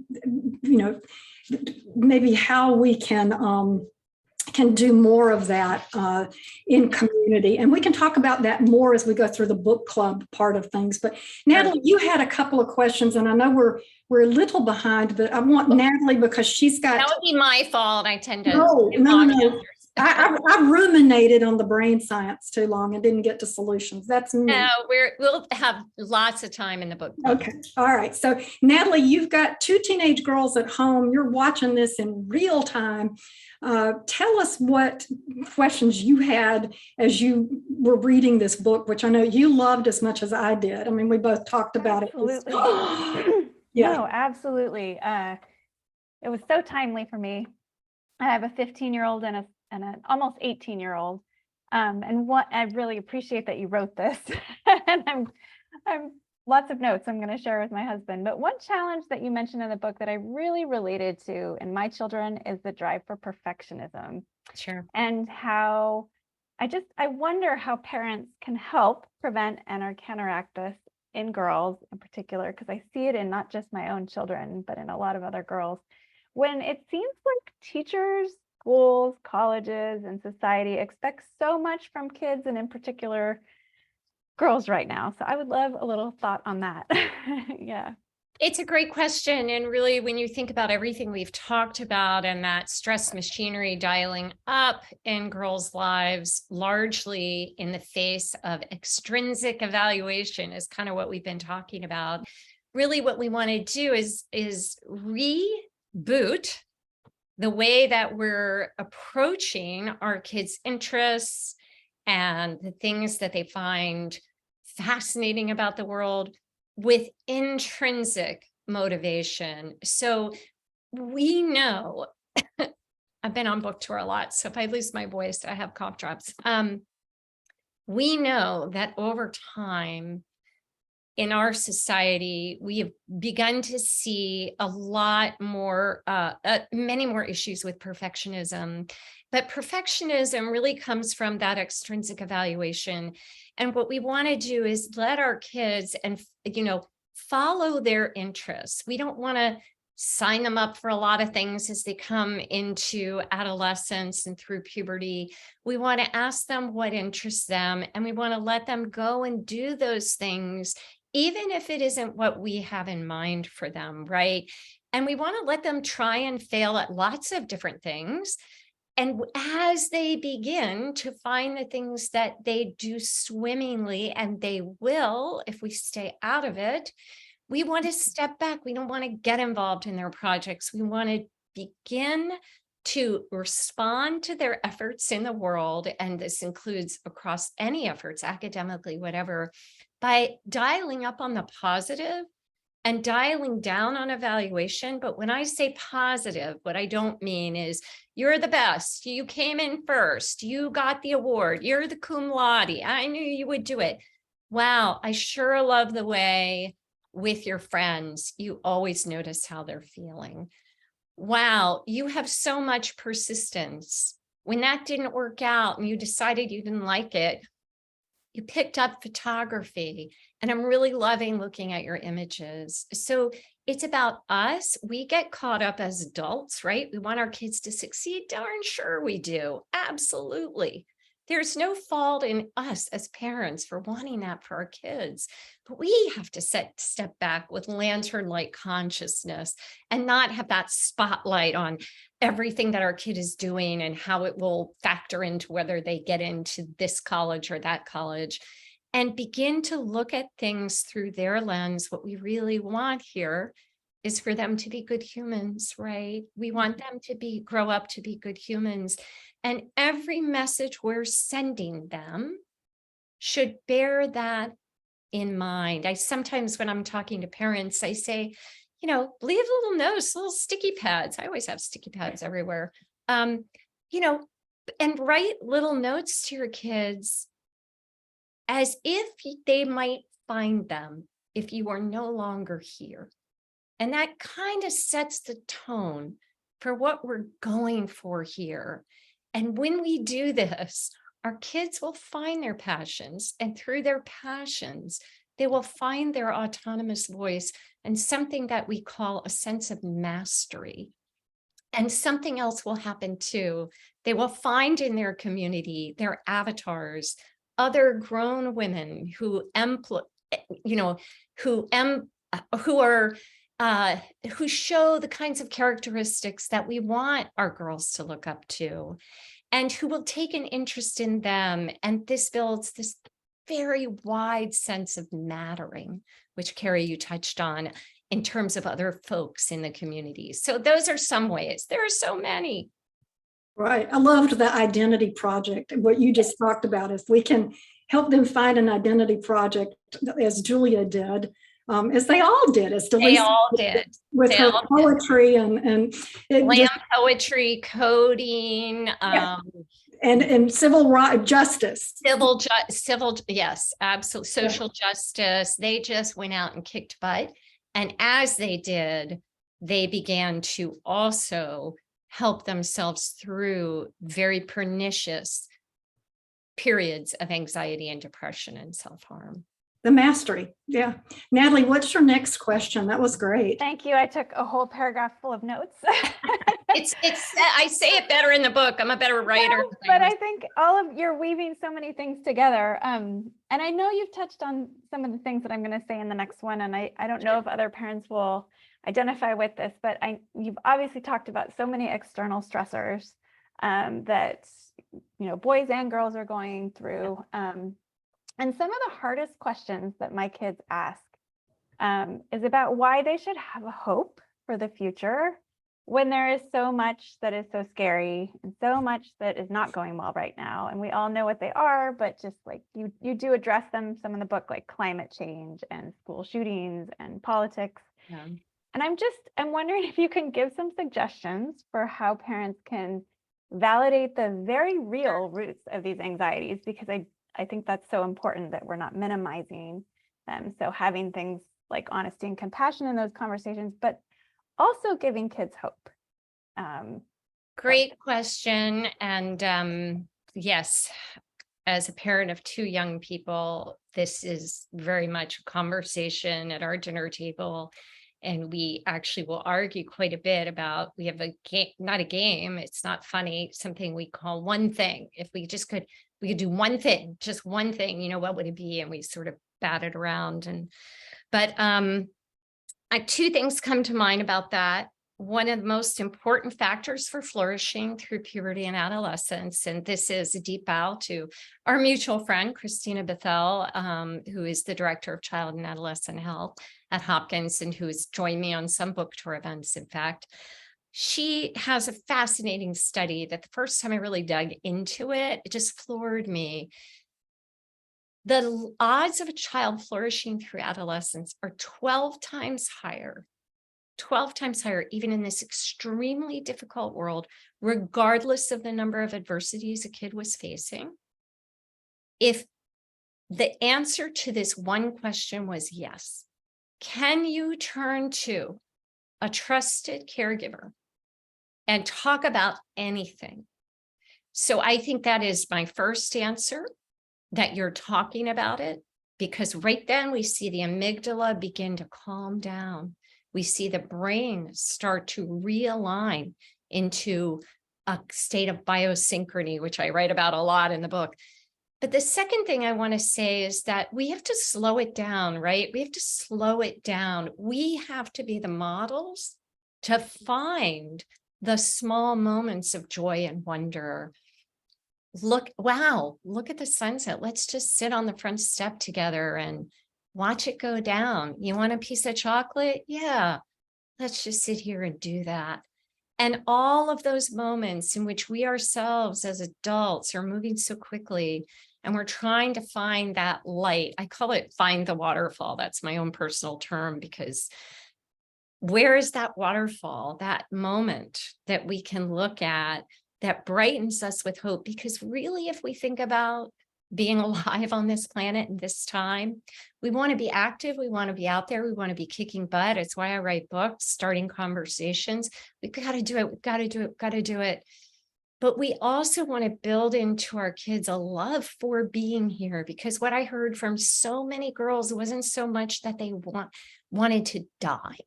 maybe how we can do more of that in community. And we can talk about that more as we go through the book club part of things. But Natalie, you had a couple of questions, and I know we're a little behind, but I want Natalie, because she's got— That would be my fault. I tend to No. answers. I ruminated on the brain science too long and didn't get to solutions. That's me. No, we'll have lots of time in the book club. Okay. All right. So Natalie, you've got 2 teenage girls at home. You're watching this in real time. Tell us what questions you had as you were reading this book, which I know you loved as much as I did. I mean, we both talked about Absolutely. it. Yeah. No, absolutely. It was so timely for me. I have a 15-year-old and an almost 18-year-old. And what I really appreciate that you wrote this. And I'm lots of notes I'm going to share with my husband. But one challenge that you mentioned in the book that I really related to in my children is the drive for perfectionism. Sure. And how I wonder how parents can help prevent and or counteract this in girls in particular, because I see it in not just my own children, but in a lot of other girls, when it seems like teachers, schools, colleges, and society expect so much from kids, and in particular girls right now. So I would love a little thought on that. Yeah. It's a great question. And really, when you think about everything we've talked about and that stress machinery dialing up in girls' lives, largely in the face of extrinsic evaluation is kind of what we've been talking about. Really, what we want to do is reboot the way that we're approaching our kids' interests and the things that they find fascinating about the world with intrinsic motivation. So we know, I've been on book tour a lot, so if I lose my voice, I have cough drops. We know that over time in our society, we have begun to see a lot more, many more issues with perfectionism. But perfectionism really comes from that extrinsic evaluation. And what we want to do is let our kids follow their interests. We don't want to sign them up for a lot of things as they come into adolescence and through puberty. We want to ask them what interests them, and we want to let them go and do those things, even if it isn't what we have in mind for them, right? And we want to let them try and fail at lots of different things. And as they begin to find the things that they do swimmingly, and they will if we stay out of it, we want to step back. We don't want to get involved in their projects. We want to begin to respond to their efforts in the world, and this includes across any efforts, academically, whatever, by dialing up on the positive and dialing down on evaluation. But when I say positive, what I don't mean is you're the best, you came in first, you got the award, you're the cum laude, I knew you would do it. Wow, I sure love the way with your friends, you always notice how they're feeling. Wow, you have so much persistence. When that didn't work out and you decided you didn't like it, you picked up photography, and I'm really loving looking at your images. So it's about us. We get caught up as adults, right? We want our kids to succeed. Darn sure we do. Absolutely. There's no fault in us as parents for wanting that for our kids, but we have to step back with lantern-like consciousness and not have that spotlight on everything that our kid is doing and how it will factor into whether they get into this college or that college, and begin to look at things through their lens. What we really want here is for them to be good humans, right? We want them to grow up to be good humans. And every message we're sending them should bear that in mind. I sometimes, when I'm talking to parents, I say, leave little notes, little sticky pads. I always have sticky pads everywhere. And write little notes to your kids as if they might find them if you are no longer here. And that kind of sets the tone for what we're going for here. And when we do this, our kids will find their passions, and through their passions, they will find their autonomous voice and something that we call a sense of mastery. And something else will happen too. They will find in their community, their avatars, other grown women who show the kinds of characteristics that we want our girls to look up to, and who will take an interest in them. And this builds this very wide sense of mattering, which Carrie, you touched on in terms of other folks in the community. So those are some ways. There are so many. Right. I loved the identity project. What you just talked about, if we can help them find an identity project, as Julia did, as they all did, as Delisa They all did. with her poetry and slam poetry, coding, and civil right justice, yes, absolutely, social justice. They just went out and kicked butt, and as they did, they began to also help themselves through very pernicious periods of anxiety and depression and self-harm. The mastery. Yeah. Natalie, what's your next question? That was great. Thank you. I took a whole paragraph full of notes. I say it better in the book. I'm a better writer. No, but I think you're weaving so many things together. And I know you've touched on some of the things that I'm going to say in the next one. And I don't know if other parents will identify with this, but you've obviously talked about so many external stressors that, boys and girls are going through. And some of the hardest questions that my kids ask is about why they should have a hope for the future when there is so much that is so scary and so much that is not going well right now. And we all know what they are, but just like you do address them, some in the book, like climate change and school shootings and politics. Yeah. And I'm wondering if you can give some suggestions for how parents can validate the very real roots of these anxieties, because I think that's so important that we're not minimizing them. So having things like honesty and compassion in those conversations, but also giving kids hope. Great question. And yes, as a parent of two young people, this is very much a conversation at our dinner table. And we actually will argue quite a bit about, we have a game, not a game, it's not funny, something we call one thing. If we could do one thing, just one thing, what would it be? And we sort of bat it around. But two things come to mind about that. One of the most important factors for flourishing through puberty and adolescence, and this is a deep bow to our mutual friend, Christina Bethel, who is the director of child and adolescent health at Hopkins, and who has joined me on some book tour events, in fact. She has a fascinating study that the first time I really dug into it, it just floored me. The odds of a child flourishing through adolescence are 12 times higher, even in this extremely difficult world, regardless of the number of adversities a kid was facing. If the answer to this one question was yes, can you turn to a trusted caregiver and talk about anything? So I think that is my first answer, that you're talking about it, because right then we see the amygdala begin to calm down. We see the brain start to realign into a state of biosynchrony, which I write about a lot in the book. But the second thing I want to say is that we have to slow it down, right? We have to slow it down. We have to be the models to find the small moments of joy and wonder. Look, wow, look at the sunset. Let's just sit on the front step together and watch it go down. You want a piece of chocolate? Yeah, let's just sit here and do that. And all of those moments in which we ourselves as adults are moving so quickly and we're trying to find that light. I call it find the waterfall. That's my own personal term, because where is that waterfall, that moment that we can look at that brightens us with hope? Because really, if we think about being alive on this planet in this time, we want to be active. We want to be out there. We want to be kicking butt. It's why I write books, starting conversations. We've got to do it. We've got to do it. We've got to do it. But we also want to build into our kids a love for being here, because what I heard from so many girls wasn't so much that they wanted to die.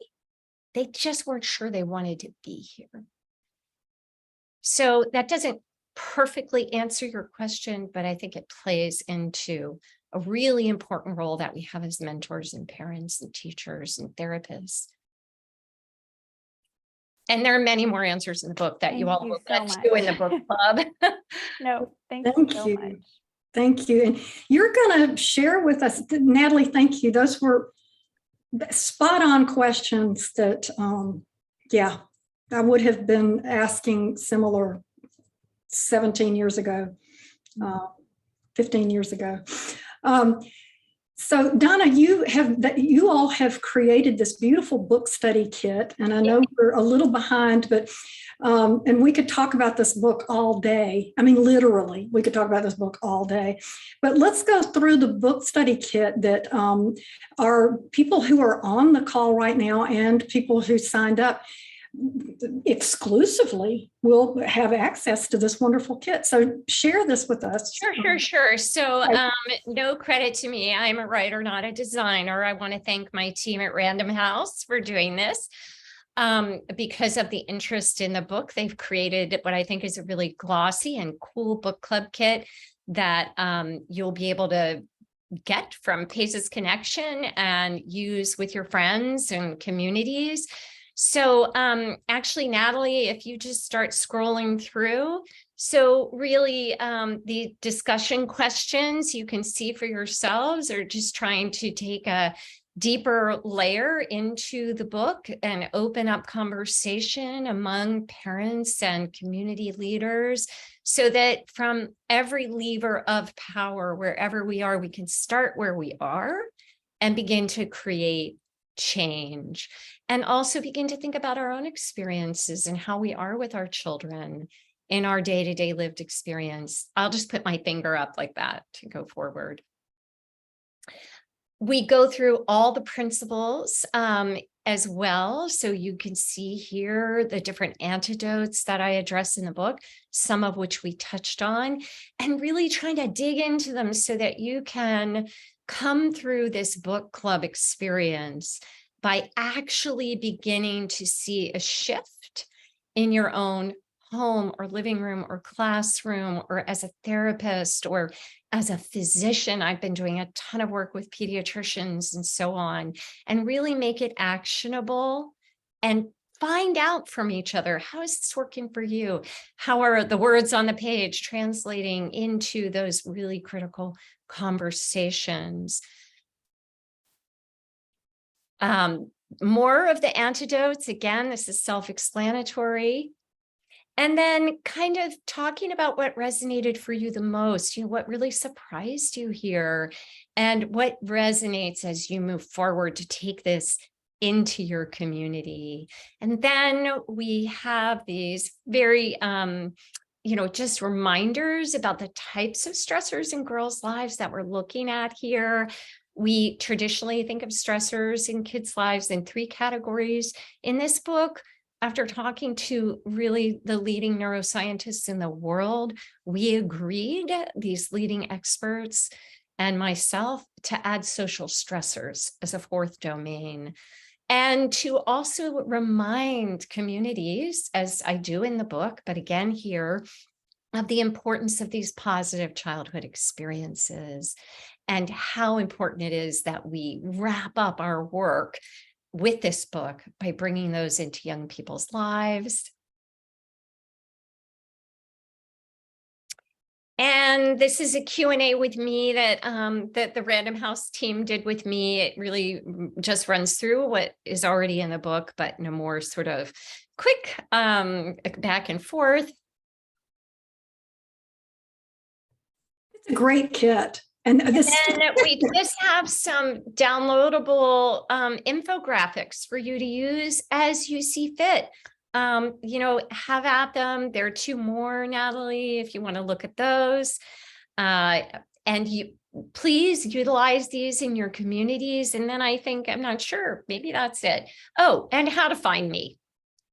They just weren't sure they wanted to be here. So that doesn't perfectly answer your question, but I think it plays into a really important role that we have as mentors and parents and teachers and therapists. And there are many more answers in the book that you all will get to in the book club. No, thank you so much. Thank you. And you're going to share with us, Natalie, thank you. Those were spot on questions that, yeah, I would have been asking similar 17 years ago, 15 years ago. So Donna, you all have created this beautiful book study kit, and I know we're a little behind, but and we could talk about this book all day. I mean, literally, we could talk about this book all day. But let's go through the book study kit that are people who are on the call right now and people who signed up exclusively will have access to this wonderful kit. So share this with us. Sure. So no credit to me. I'm a writer, not a designer. I want to thank my team at Random House for doing this. Because of the interest in the book, they've created what I think is a really glossy and cool book club kit that you'll be able to get from Paces Connection and use with your friends and communities. So actually, Natalie, if you just start scrolling through, so really the discussion questions you can see for yourselves are just trying to take a deeper layer into the book and open up conversation among parents and community leaders, so that from every lever of power, wherever we are, we can start where we are and begin to create change, and also begin to think about our own experiences and how we are with our children in our day-to-day lived experience. I'll just put my finger up like that to go forward. We go through all the principles as well. So you can see here the different antidotes that I address in the book, some of which we touched on, and really trying to dig into them so that you can come through this book club experience by actually beginning to see a shift in your own home or living room or classroom, or as a therapist or as a physician. I've been doing a ton of work with pediatricians and so on, and really make it actionable and find out from each other, how is this working for you? How are the words on the page translating into those really critical conversations? More of the antidotes, again, this is self-explanatory. And then kind of talking about what resonated for you the most, what really surprised you here, and what resonates as you move forward to take this into your community. And then we have these very, just reminders about the types of stressors in girls' lives that we're looking at here. We traditionally think of stressors in kids' lives in 3 categories. In this book, after talking to really the leading neuroscientists in the world, we agreed, these leading experts and myself, to add social stressors as a 4th domain. and to also remind communities, as I do in the book, but again here, of the importance of these positive childhood experiences and how important it is that we wrap up our work with this book by bringing those into young people's lives. And this is a Q&A with me that that the Random House team did with me. It really just runs through what is already in the book, but in a more sort of quick back and forth. It's a great kit. And this, And we just have some downloadable infographics for you to use as you see fit. You know, have at them. There are 2 more, Natalie, if you want to look at those. And you please utilize these in your communities. And then I think, I'm not sure, maybe that's it. Oh, and how to find me.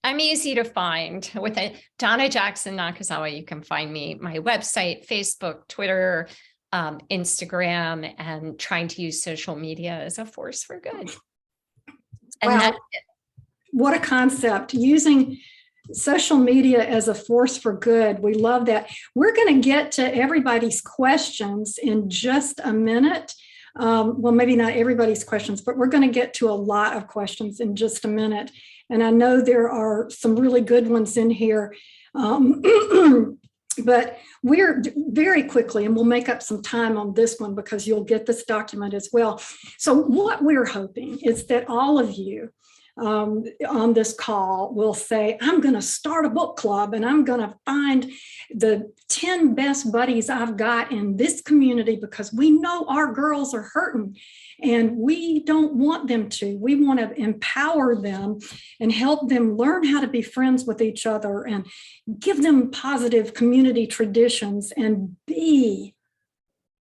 I'm easy to find with Donna Jackson Nakazawa. You can find me, my website, Facebook, Twitter, Instagram, and trying to use social media as a force for good. And wow, that's it. what a concept, using social media as a force for good. We love that. We're going to get to everybody's questions in just a minute. Well, maybe not everybody's questions, but we're going to get to a lot of questions in just a minute. And I know there are some really good ones in here. But we're very quickly, and we'll make up some time on this one because you'll get this document as well. So what we're hoping is that all of you on this call will say, I'm going to start a book club and I'm going to find the 10 best buddies I've got in this community because we know our girls are hurting and we don't want them to. We want to empower them and help them learn how to be friends with each other and give them positive community traditions and be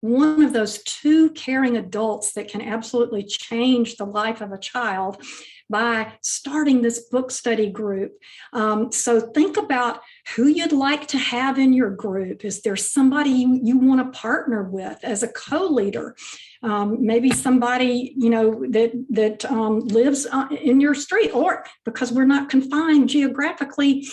one of those 2 caring adults that can absolutely change the life of a child by starting this book study group. So think about who you'd like to have in your group. Is there somebody you want to partner with as a co-leader? Maybe somebody, you know, that lives in your street, or because we're not confined geographically,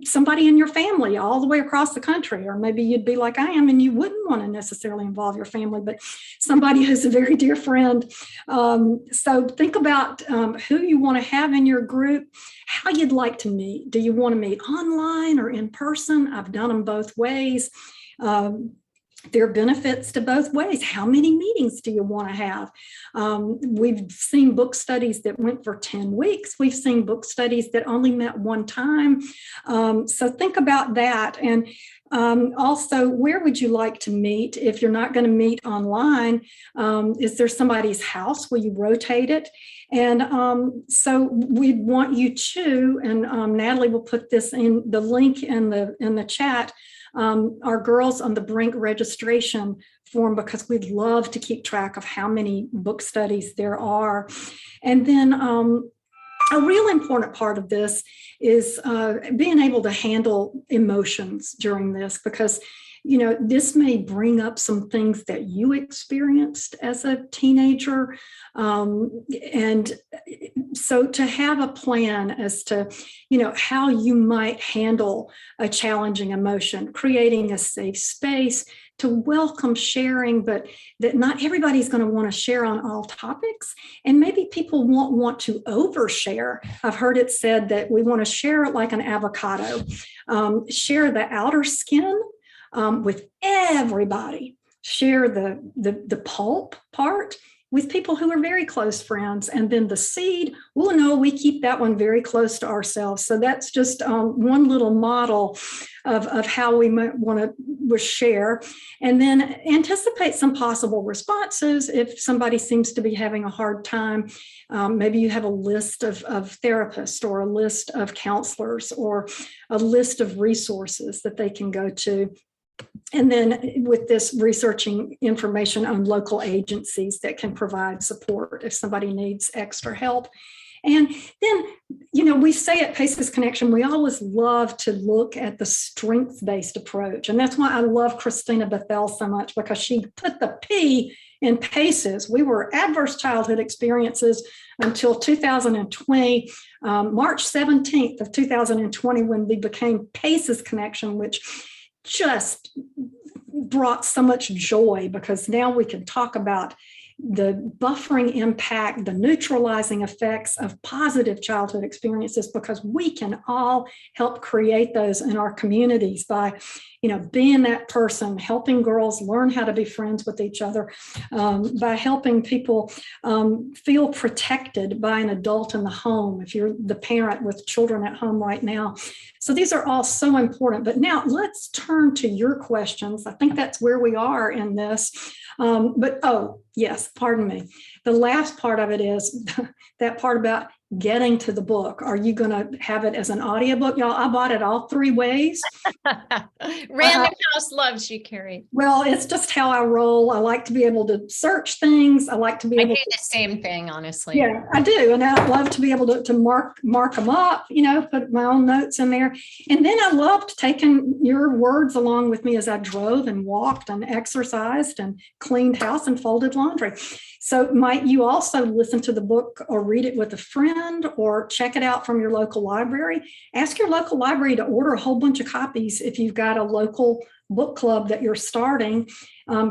somebody in your family all the way across the country, or maybe you'd be like I am and you wouldn't want to necessarily involve your family, but somebody who's a very dear friend. So think about who you want to have in your group, how you'd like to meet. Do you want to meet online or in person? I've done them both ways. There are benefits to both ways. How many meetings do you want to have? We've seen book studies that went for 10 weeks. We've seen book studies that only met one time. So think about that. And also, where would you like to meet if you're not going to meet online? Is there somebody's house? Will you rotate it? And so we'd want you to, and Natalie will put this in the link in the chat, our girls on the Brink registration form, because we'd love to keep track of how many book studies there are. And then a real important part of this is being able to handle emotions during this, because you know, this may bring up some things that you experienced as a teenager. And so to have a plan as to, you know, how you might handle a challenging emotion, creating a safe space to welcome sharing, but that not everybody's going to want to share on all topics. And maybe people won't want to overshare. I've heard it said that we want to share it like an avocado, share the outer skin with everybody, share the pulp part with people who are very close friends, and then the seed, well, no, we keep that one very close to ourselves. So that's just one little model of how we might want to share, and then anticipate some possible responses if somebody seems to be having a hard time. Maybe you have a list of therapists or a list of counselors or a list of resources that they can go to. And then with this, researching information on local agencies that can provide support if somebody needs extra help. And then, you know, we say at Paces Connection, we always love to look at the strengths-based approach. And that's why I love Christina Bethel so much, because she put the P in PACEs. We were adverse childhood experiences until 2020, March 17th of 2020, when we became PACEs Connection, which just brought so much joy, because now we can talk about the buffering impact, the neutralizing effects of positive childhood experiences, because we can all help create those in our communities by, being that person, helping girls learn how to be friends with each other, by helping people feel protected by an adult in the home, if you're the parent with children at home right now. So these are all so important. But now let's turn to your questions. I think that's where we are in this. Yes, pardon me. The last part of it is that part about getting to the book. Are you going to have it as an audiobook? Y'all, I bought it all three ways. Random House loves you, Carrie. Well, it's just how I roll. I like to be able to search things. I like to be able I do the same thing, honestly. Yeah, I do. And I love to be able to mark them up, put my own notes in there. And then I loved taking your words along with me as I drove and walked and exercised and cleaned house and folded laundry. So might you also listen to the book or read it with a friend or check it out from your local library? Ask your local library to order a whole bunch of copies if you've got a local book club that you're starting.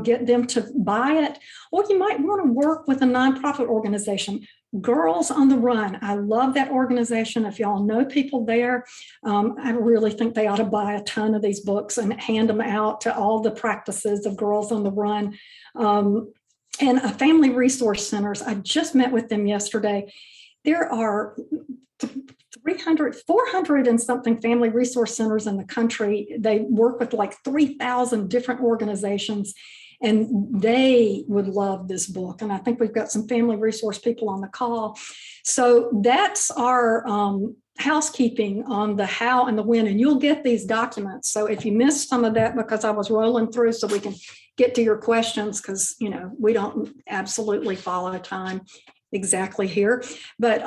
Get them to buy it. Or you might want to work with a nonprofit organization, Girls on the Run. I love that organization. If y'all know people there, I really think they ought to buy a ton of these books and hand them out to all the practices of Girls on the Run. And family resource centers, I just met with them yesterday. There are 400 and something family resource centers in the country. They work with like 3,000 different organizations, and they would love this book. And I think we've got some family resource people on the call. So that's our housekeeping on the how and the when, and you'll get these documents. So if you missed some of that, because I was rolling through so we can get to your questions, because we don't absolutely follow time exactly here. But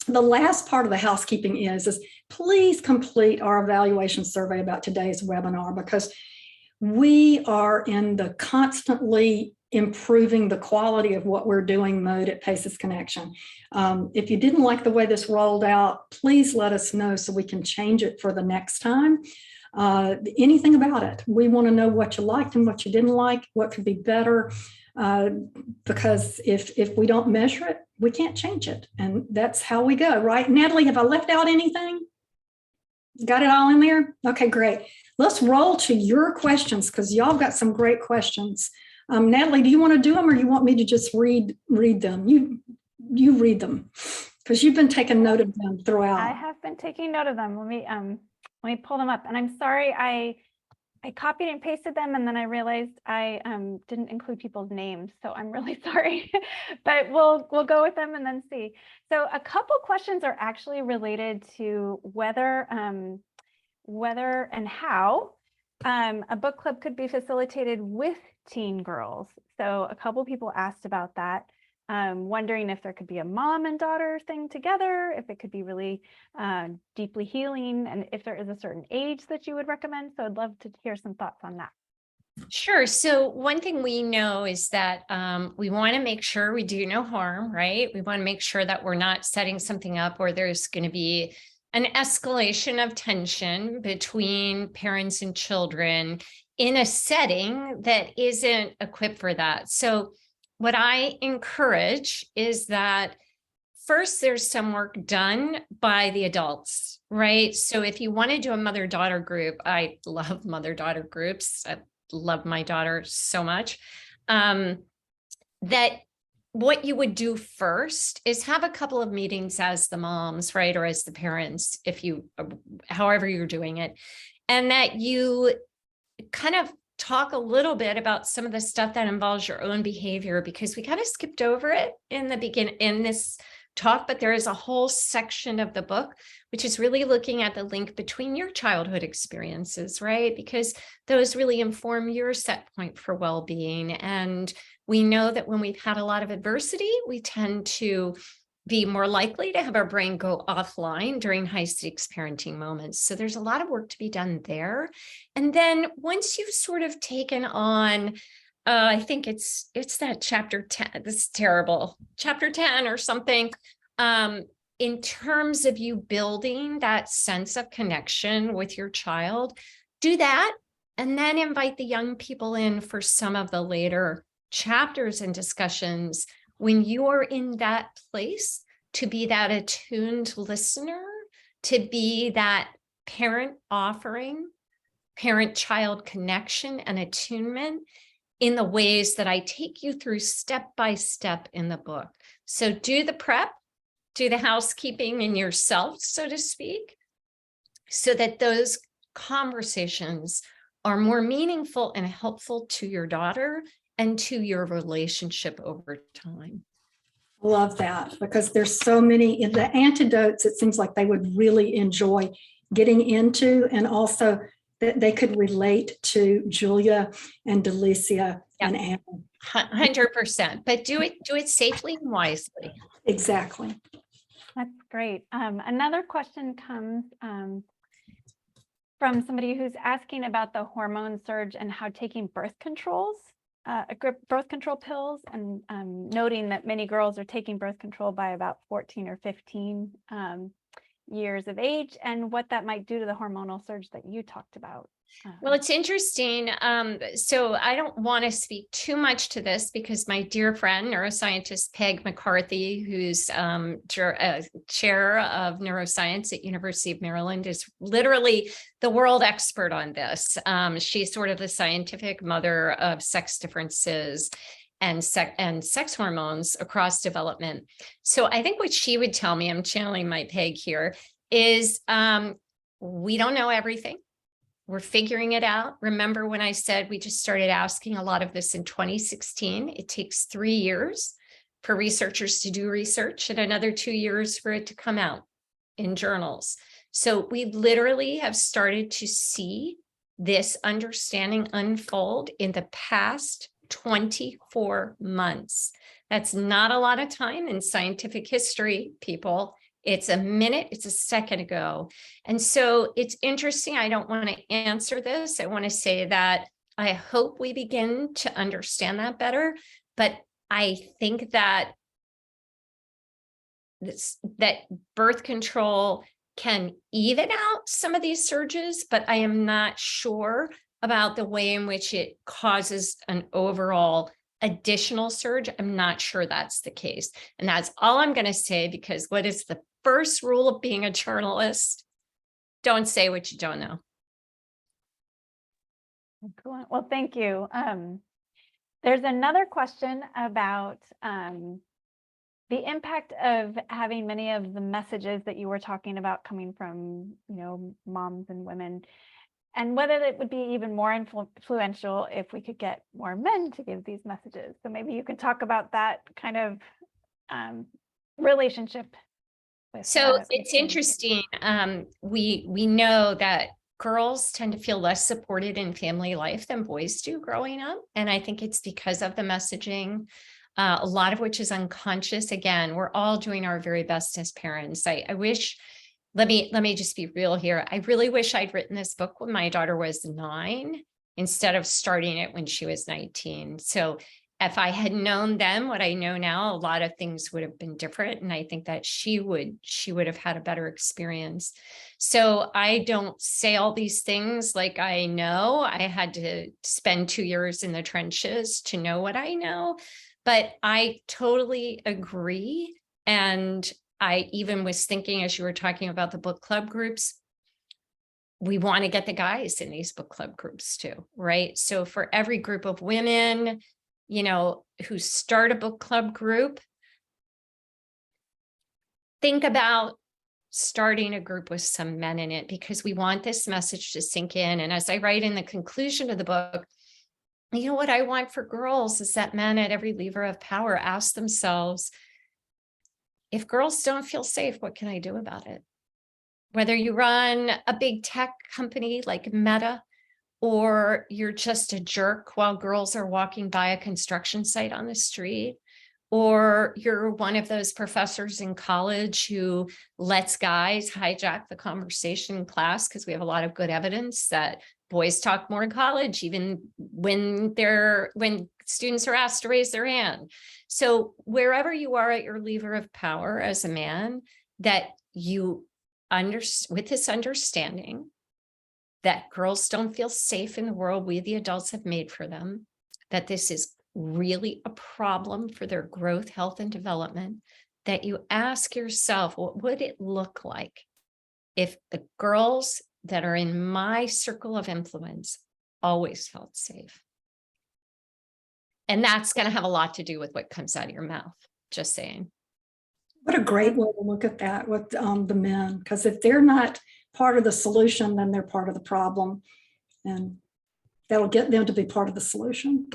the last part of the housekeeping is please complete our evaluation survey about today's webinar, because we are in the constantly improving the quality of what we're doing mode at PACEs Connection. If you didn't like the way this rolled out, please let us know so we can change it for the next time. Anything about it. We want to know what you liked and what you didn't like, what could be better, because if we don't measure it, we can't change it. And that's how we go, right? Natalie, have I left out anything? Got it all in there? Okay, great. Let's roll to your questions, because y'all got some great questions. Natalie, do you want to do them, or you want me to just read them? You read them, because you've been taking note of them throughout. I have been taking note of them. Let me pull them up. And I'm sorry, I copied and pasted them, and then I realized I didn't include people's names, so I'm really sorry. But we'll go with them and then see. So a couple questions are actually related to whether and how a book club could be facilitated with teen girls. So a couple people asked about that, wondering if there could be a mom and daughter thing together, if it could be really deeply healing, and if there is a certain age that you would recommend. So I'd love to hear some thoughts on that. Sure. So one thing we know is that we want to make sure we do no harm, right? We want to make sure that we're not setting something up where there's going to be an escalation of tension between parents and children in a setting that isn't equipped for that. So what I encourage is that first, there's some work done by the adults, right? So if you want to do a mother-daughter group, I love mother-daughter groups. I love my daughter so much. That what you would do first is have a couple of meetings as the moms, right? Or as the parents, however you're doing it. And that you kind of talk a little bit about some of the stuff that involves your own behavior, because we kind of skipped over it in the beginning in this talk, but there is a whole section of the book which is really looking at the link between your childhood experiences, right? Because those really inform your set point for well-being. And we know that when we've had a lot of adversity, we tend to be more likely to have our brain go offline during high stakes parenting moments. So there's a lot of work to be done there. And then once you've sort of taken on I think it's that chapter 10. This is terrible. Chapter 10 or something. In terms of you building that sense of connection with your child, do that and then invite the young people in for some of the later chapters and discussions when you're in that place to be that attuned listener, to be that parent offering, parent-child connection and attunement in the ways that I take you through step by step in the book. So do the prep, do the housekeeping in yourself, so to speak, so that those conversations are more meaningful and helpful to your daughter and to your relationship over time. Love that, because there's so many in the antidotes. It seems like they would really enjoy getting into, and also that they could relate to Julia and Delicia and Anna. 100%, but do it safely and wisely. Exactly. That's great. Another question comes from somebody who's asking about the hormone surge and how taking birth control pills, and noting that many girls are taking birth control by about 14 or 15 years of age, and what that might do to the hormonal surge that you talked about. Well, it's interesting. So I don't want to speak too much to this because my dear friend, neuroscientist Peg McCarthy, who's chair of neuroscience at University of Maryland, is literally the world expert on this. She's sort of the scientific mother of sex differences and sex hormones across development. So I think what she would tell me, I'm channeling my Peg here, is we don't know everything. We're figuring it out. Remember when I said we just started asking a lot of this in 2016? It takes 3 years for researchers to do research and another 2 years for it to come out in journals. So we literally have started to see this understanding unfold in the past 24 months. That's not a lot of time in scientific history, people. It's a minute, it's a second ago. And so it's interesting. I don't want to answer this. I want to say that I hope we begin to understand that better. But I think that that birth control can even out some of these surges, but I am not sure about the way in which it causes an overall additional surge. I'm not sure that's the case. And that's all I'm going to say, because what is the first rule of being a journalist? Don't say what you don't know. Cool. Well, thank you. There's another question about the impact of having many of the messages that you were talking about coming from, moms and women, and whether it would be even more influential if we could get more men to give these messages. So maybe you can talk about that kind of relationship. So it's interesting. We know that girls tend to feel less supported in family life than boys do growing up. And I think it's because of the messaging, a lot of which is unconscious. Again, we're all doing our very best as parents. I wish, let me just be real here. I really wish I'd written this book when my daughter was 9 instead of starting it when she was 19. So if I had known then what I know now, a lot of things would have been different. And I think that she would have had a better experience. So I don't say all these things like I know. I had to spend 2 years in the trenches to know what I know, but I totally agree. And I even was thinking, as you were talking about the book club groups, we want to get the guys in these book club groups too, right? So for every group of women, who start a book club group, think about starting a group with some men in it, because we want this message to sink in. And as I write in the conclusion of the book, what I want for girls is that men at every lever of power ask themselves, if girls don't feel safe, what can I do about it? Whether you run a big tech company like Meta, or you're just a jerk while girls are walking by a construction site on the street, or you're one of those professors in college who lets guys hijack the conversation in class, because we have a lot of good evidence that boys talk more in college, even when students are asked to raise their hand. So wherever you are at your lever of power as a man, that you with this understanding that girls don't feel safe in the world we, the adults, have made for them, that this is really a problem for their growth, health, and development, that you ask yourself, what would it look like if the girls that are in my circle of influence always felt safe? And that's going to have a lot to do with what comes out of your mouth, just saying. What a great way to look at that with the men, because if they're not part of the solution, then they're part of the problem. And that'll get them to be part of the solution.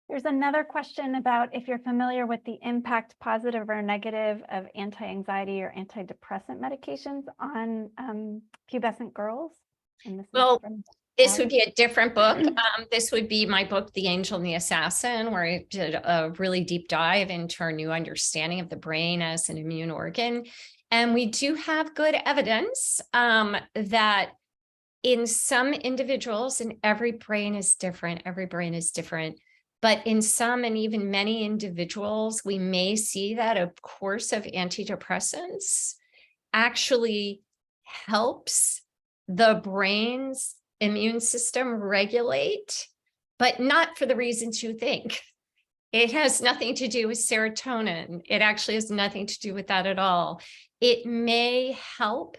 There's another question about if you're familiar with the impact, positive or negative, of anti-anxiety or antidepressant medications on pubescent girls. And this Well, is from this would be a different book. This would be my book, The Angel and the Assassin, where I did a really deep dive into our new understanding of the brain as an immune organ. And we do have good evidence that in some individuals, and every brain is different, but in some and even many individuals, we may see that a course of antidepressants actually helps the brain's immune system regulate, but not for the reasons you think. It has nothing to do with serotonin. It actually has nothing to do with that at all. It may help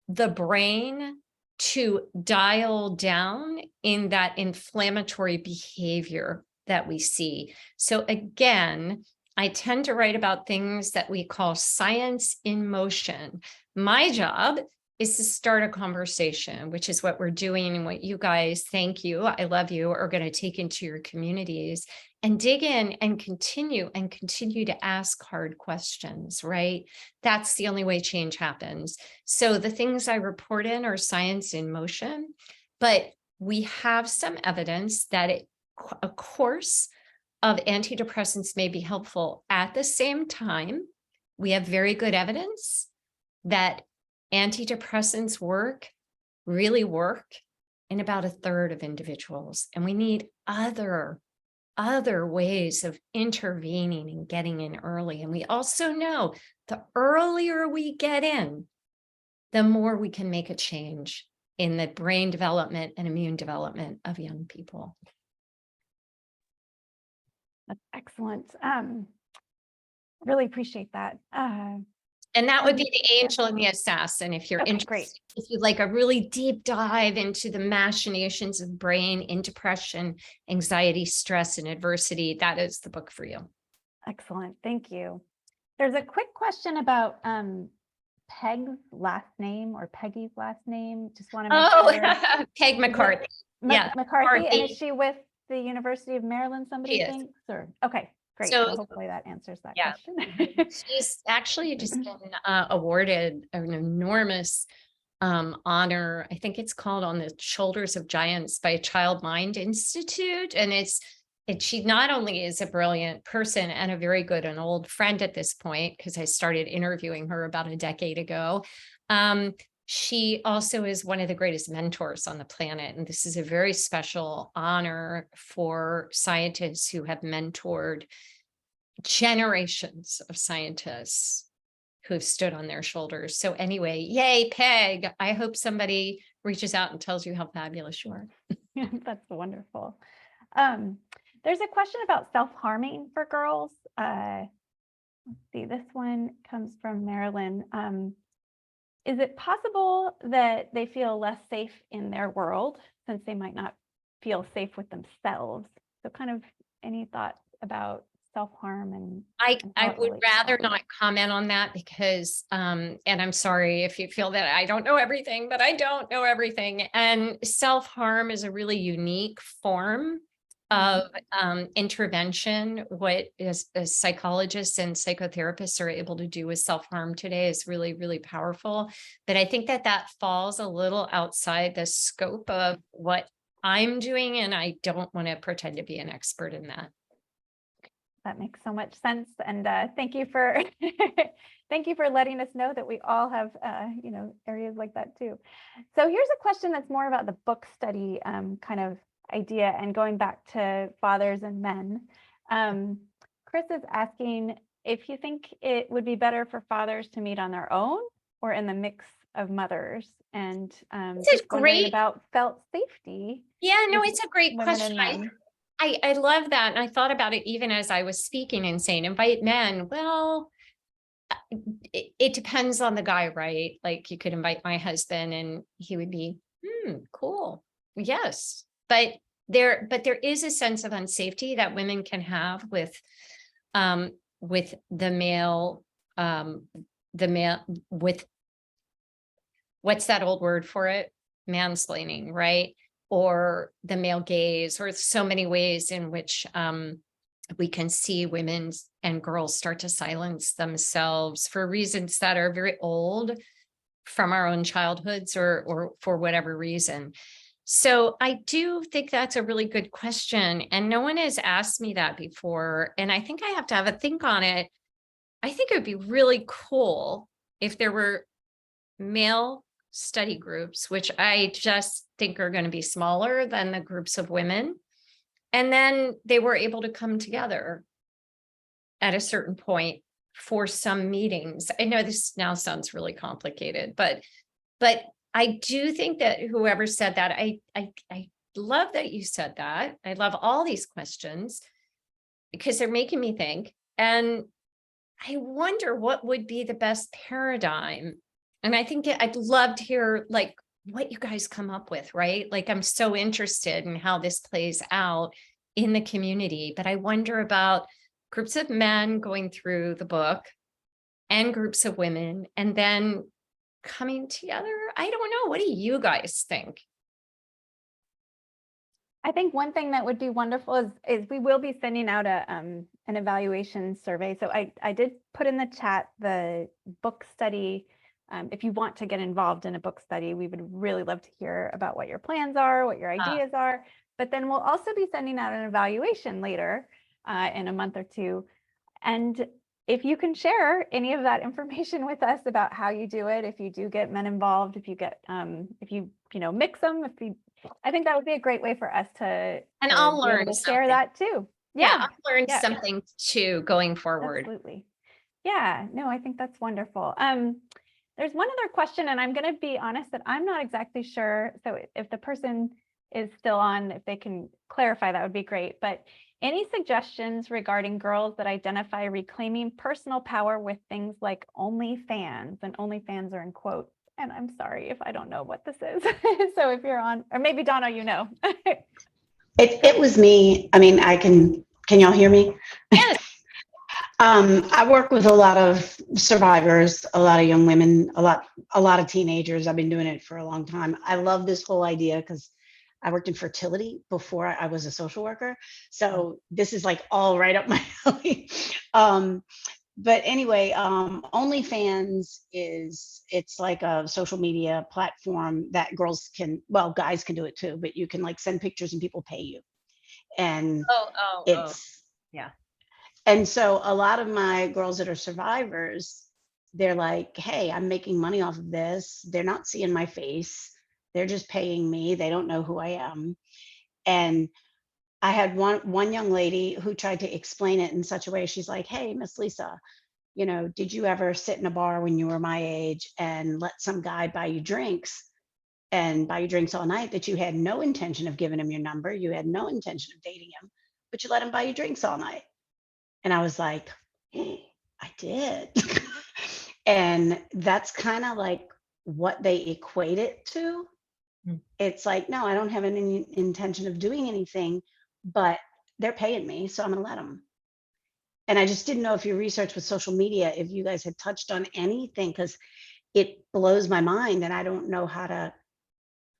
the brain to dial down in that inflammatory behavior that we see. So again, I tend to write about things that we call science in motion. My job is to start a conversation, which is what we're doing and what you guys, thank you, I love you, are going to take into your communities and dig in and continue to ask hard questions, right? That's the only way change happens. So the things I report in are science in motion, but we have some evidence that a course of antidepressants may be helpful. At the same time, we have very good evidence that antidepressants really work in about a third of individuals. And we need other ways of intervening and getting in early. And we also know the earlier we get in, the more we can make a change in the brain development and immune development of young people. That's excellent. Really appreciate that. And that would be The Angel and the Assassin, if you're interested. Great. If you'd like a really deep dive into the machinations of brain in depression, anxiety, stress, and adversity, that is the book for you. Excellent. Thank you. There's a quick question about Peg's last name or Peggy's last name. Just want to make sure. Peg McCarthy. Yeah, McCarthy. And is she with the University of Maryland, somebody thinks? Or okay, great. So hopefully that answers that yeah, question. she's actually just been awarded an enormous honor. I think it's called On the Shoulders of Giants by Child Mind Institute. And she not only is a brilliant person and a very good and old friend at this point, because I started interviewing her about a decade ago. She also is one of the greatest mentors on the planet. And this is a very special honor for scientists who have mentored generations of scientists who have stood on their shoulders. So anyway, yay, Peg. I hope somebody reaches out and tells you how fabulous you are. That's wonderful. There's a question about self-harming for girls. Let's see, this one comes from Marilyn. Is it possible that they feel less safe in their world since they might not feel safe with themselves? So kind of any thoughts about self-harm and I would rather not comment on that because, and I'm sorry if you feel that I don't know everything, but I don't know everything. And self-harm is a really unique form of intervention. What is psychologists and psychotherapists are able to do with self-harm today is really, really powerful. But I think that falls a little outside the scope of what I'm doing, and I don't want to pretend to be an expert in that. That makes so much sense. And thank you for thank you for letting us know that we all have areas like that too. So here's a question that's more about the book study kind of idea. And going back to fathers and men, Chris is asking if you think it would be better for fathers to meet on their own or in the mix of mothers, and It's a just wondering great, about felt safety yeah, no, with it's a great women question. and men. I love that. And I thought about it even as I was speaking and saying, invite men. Well, it depends on the guy, right? Like you could invite my husband and he would be, cool. Yes. But there is a sense of unsafety that women can have with the male, with what's that old word for it? Mansplaining, right? Or the male gaze, or so many ways in which we can see women and girls start to silence themselves for reasons that are very old from our own childhoods or for whatever reason. So I do think that's a really good question. And no one has asked me that before. And I think I have to have a think on it. I think it would be really cool if there were male study groups, which I just think are going to be smaller than the groups of women. And then they were able to come together at a certain point for some meetings. I know this now sounds really complicated, but I do think that whoever said that, I love that you said that. I love all these questions because they're making me think. And I wonder what would be the best paradigm. And I think I'd love to hear like what you guys come up with, right? Like I'm so interested in how this plays out in the community, but I wonder about groups of men going through the book and groups of women and then coming together. I don't know. What do you guys think? I think one thing that would be wonderful is we will be sending out an evaluation survey. So I did put in the chat the book study. If you want to get involved in a book study, we would really love to hear about what your plans are, what your ideas are. But then we'll also be sending out an evaluation later in a month or two. And if you can share any of that information with us about how you do it, if you do get men involved, if you get, if you mix them, I think that would be a great way for us to And I'll be able learn to something. share that too. Yeah, I'll learn Yeah. something too going forward. Absolutely. Yeah, no, I think that's wonderful. There's one other question, and I'm going to be honest that I'm not exactly sure. So if the person is still on, if they can clarify, that would be great. But any suggestions regarding girls that identify reclaiming personal power with things like OnlyFans, and OnlyFans are in quotes. And I'm sorry if I don't know what this is. So if you're on, or maybe Donna, you know. It was me. I mean, can y'all hear me? Yes. I work with a lot of survivors, a lot of young women, a lot of teenagers. I've been doing it for a long time. I love this whole idea because I worked in fertility before I was a social worker. So this is like all right up my alley. But anyway, OnlyFans it's like a social media platform that guys can do it too, but you can like send pictures and people pay you. And it's yeah. and so a lot of my girls that are survivors, they're like, hey, I'm making money off of this. They're not seeing my face. They're just paying me. They don't know who I am. And I had one young lady who tried to explain it in such a way. She's like, hey, Miss Lisa, did you ever sit in a bar when you were my age and let some guy buy you drinks all night that you had no intention of giving him your number? You had no intention of dating him, but you let him buy you drinks all night. And I was like, I did. And that's kind of like what they equate it to. It's like, no, I don't have any intention of doing anything, but they're paying me, so I'm going to let them. And I just didn't know if your research with social media, if you guys had touched on anything, because it blows my mind and I don't know how to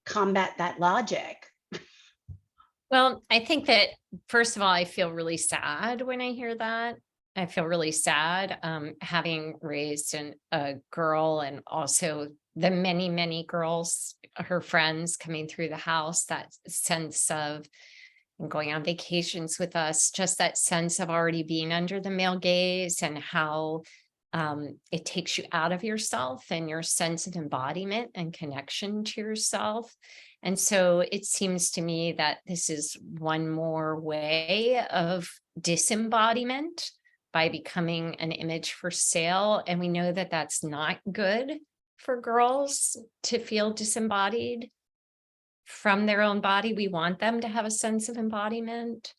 combat that logic. Well, I think that first of all, I feel really sad when I hear that. I feel really sad having raised a girl and also the many, many girls, her friends coming through the house, that sense of going on vacations with us, just that sense of already being under the male gaze and how it takes you out of yourself and your sense of embodiment and connection to yourself. And so it seems to me that this is one more way of disembodiment by becoming an image for sale. And we know that that's not good for girls to feel disembodied from their own body. We want them to have a sense of embodiment.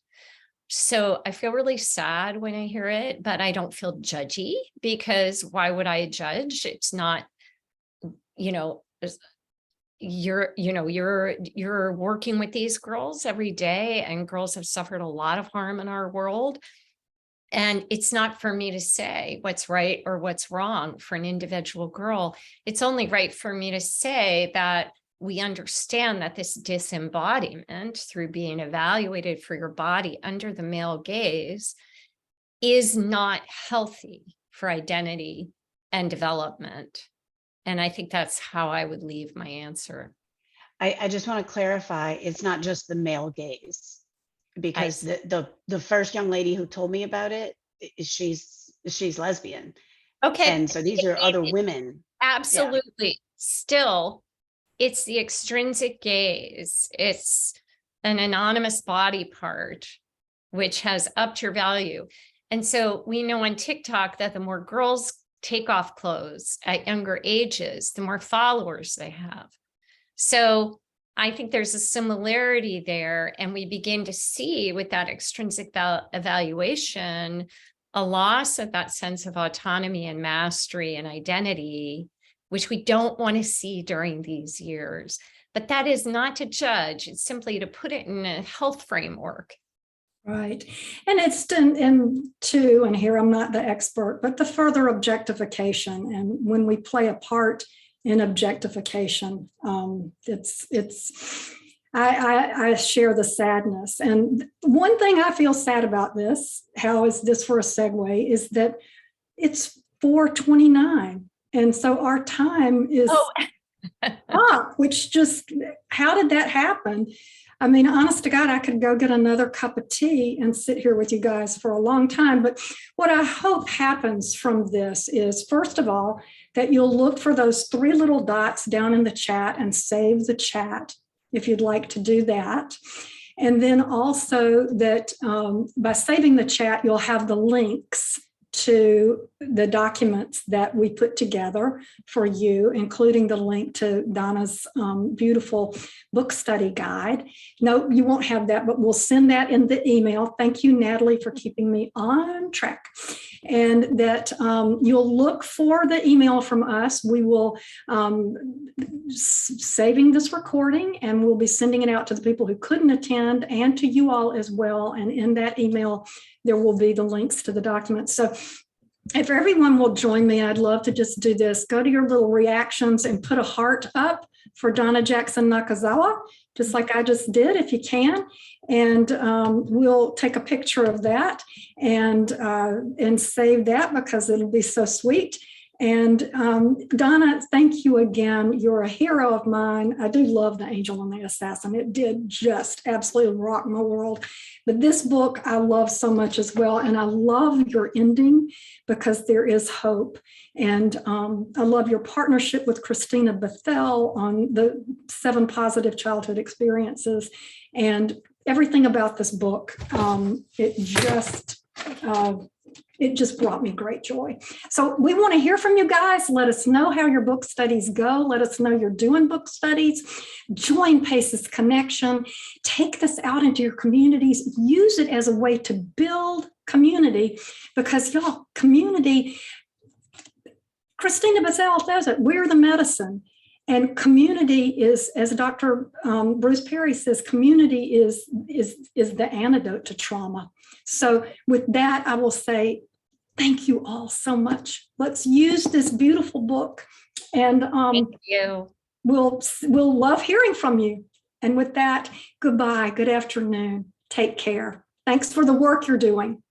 So I feel really sad when I hear it, but I don't feel judgy, because why would I judge? It's not, you're working with these girls every day, and girls have suffered a lot of harm in our world. And it's not for me to say what's right or what's wrong for an individual girl. It's only right for me to say that we understand that this disembodiment through being evaluated for your body under the male gaze is not healthy for identity and development. And I think that's how I would leave my answer. I just want to clarify, it's not just the male gaze, because the first young lady who told me about it, she's lesbian. Okay. And so these are other women. Absolutely. Yeah. Still, it's the extrinsic gaze. It's an anonymous body part, which has upped your value. And so we know on TikTok that the more girls take off clothes at younger ages, the more followers they have. So I think there's a similarity there. And we begin to see with that extrinsic evaluation, a loss of that sense of autonomy and mastery and identity, which we don't want to see during these years. But that is not to judge. It's simply to put it in a health framework. Right. And it's and here I'm not the expert, but the further objectification. And when we play a part in objectification, I share the sadness. And one thing I feel sad about this, how is this for a segue, is that it's 4:29. And so our time is up, which just, how did that happen? I mean, honest to God, I could go get another cup of tea and sit here with you guys for a long time. But what I hope happens from this is, first of all, that you'll look for those 3 little dots down in the chat and save the chat if you'd like to do that. And then also that by saving the chat, you'll have the links to the documents that we put together for you, including the link to Donna's beautiful book study guide. No, you won't have that, but we'll send that in the email. Thank you, Natalie, for keeping me on track. And that you'll look for the email from us. We will saving this recording, and we'll be sending it out to the people who couldn't attend and to you all as well. And in that email, there will be the links to the documents. So if everyone will join me, I'd love to just do this. Go to your little reactions and put a heart up for Donna Jackson Nakazawa, just like I just did, if you can. And we'll take a picture of that and save that, because it'll be so sweet. And Donna, thank you again. You're a hero of mine. I do love The Angel and the Assassin. It did just absolutely rock my world. But this book I love so much as well. And I love your ending, because there is hope. And I love your partnership with Christina Bethel on the 7 positive childhood experiences. And everything about this book, it just brought me great joy. So we want to hear from you guys. Let us know how your book studies go. Let us know you're doing book studies. Join Paces Connection. Take this out into your communities. Use it as a way to build community, because y'all, community, Christina Bethel says it, we're the medicine. And community is, as Dr. Bruce Perry says, community is the antidote to trauma. So with that, I will say, thank you all so much. Let's use this beautiful book, and Thank you. We'll love hearing from you. And with that, goodbye, good afternoon, take care. Thanks for the work you're doing.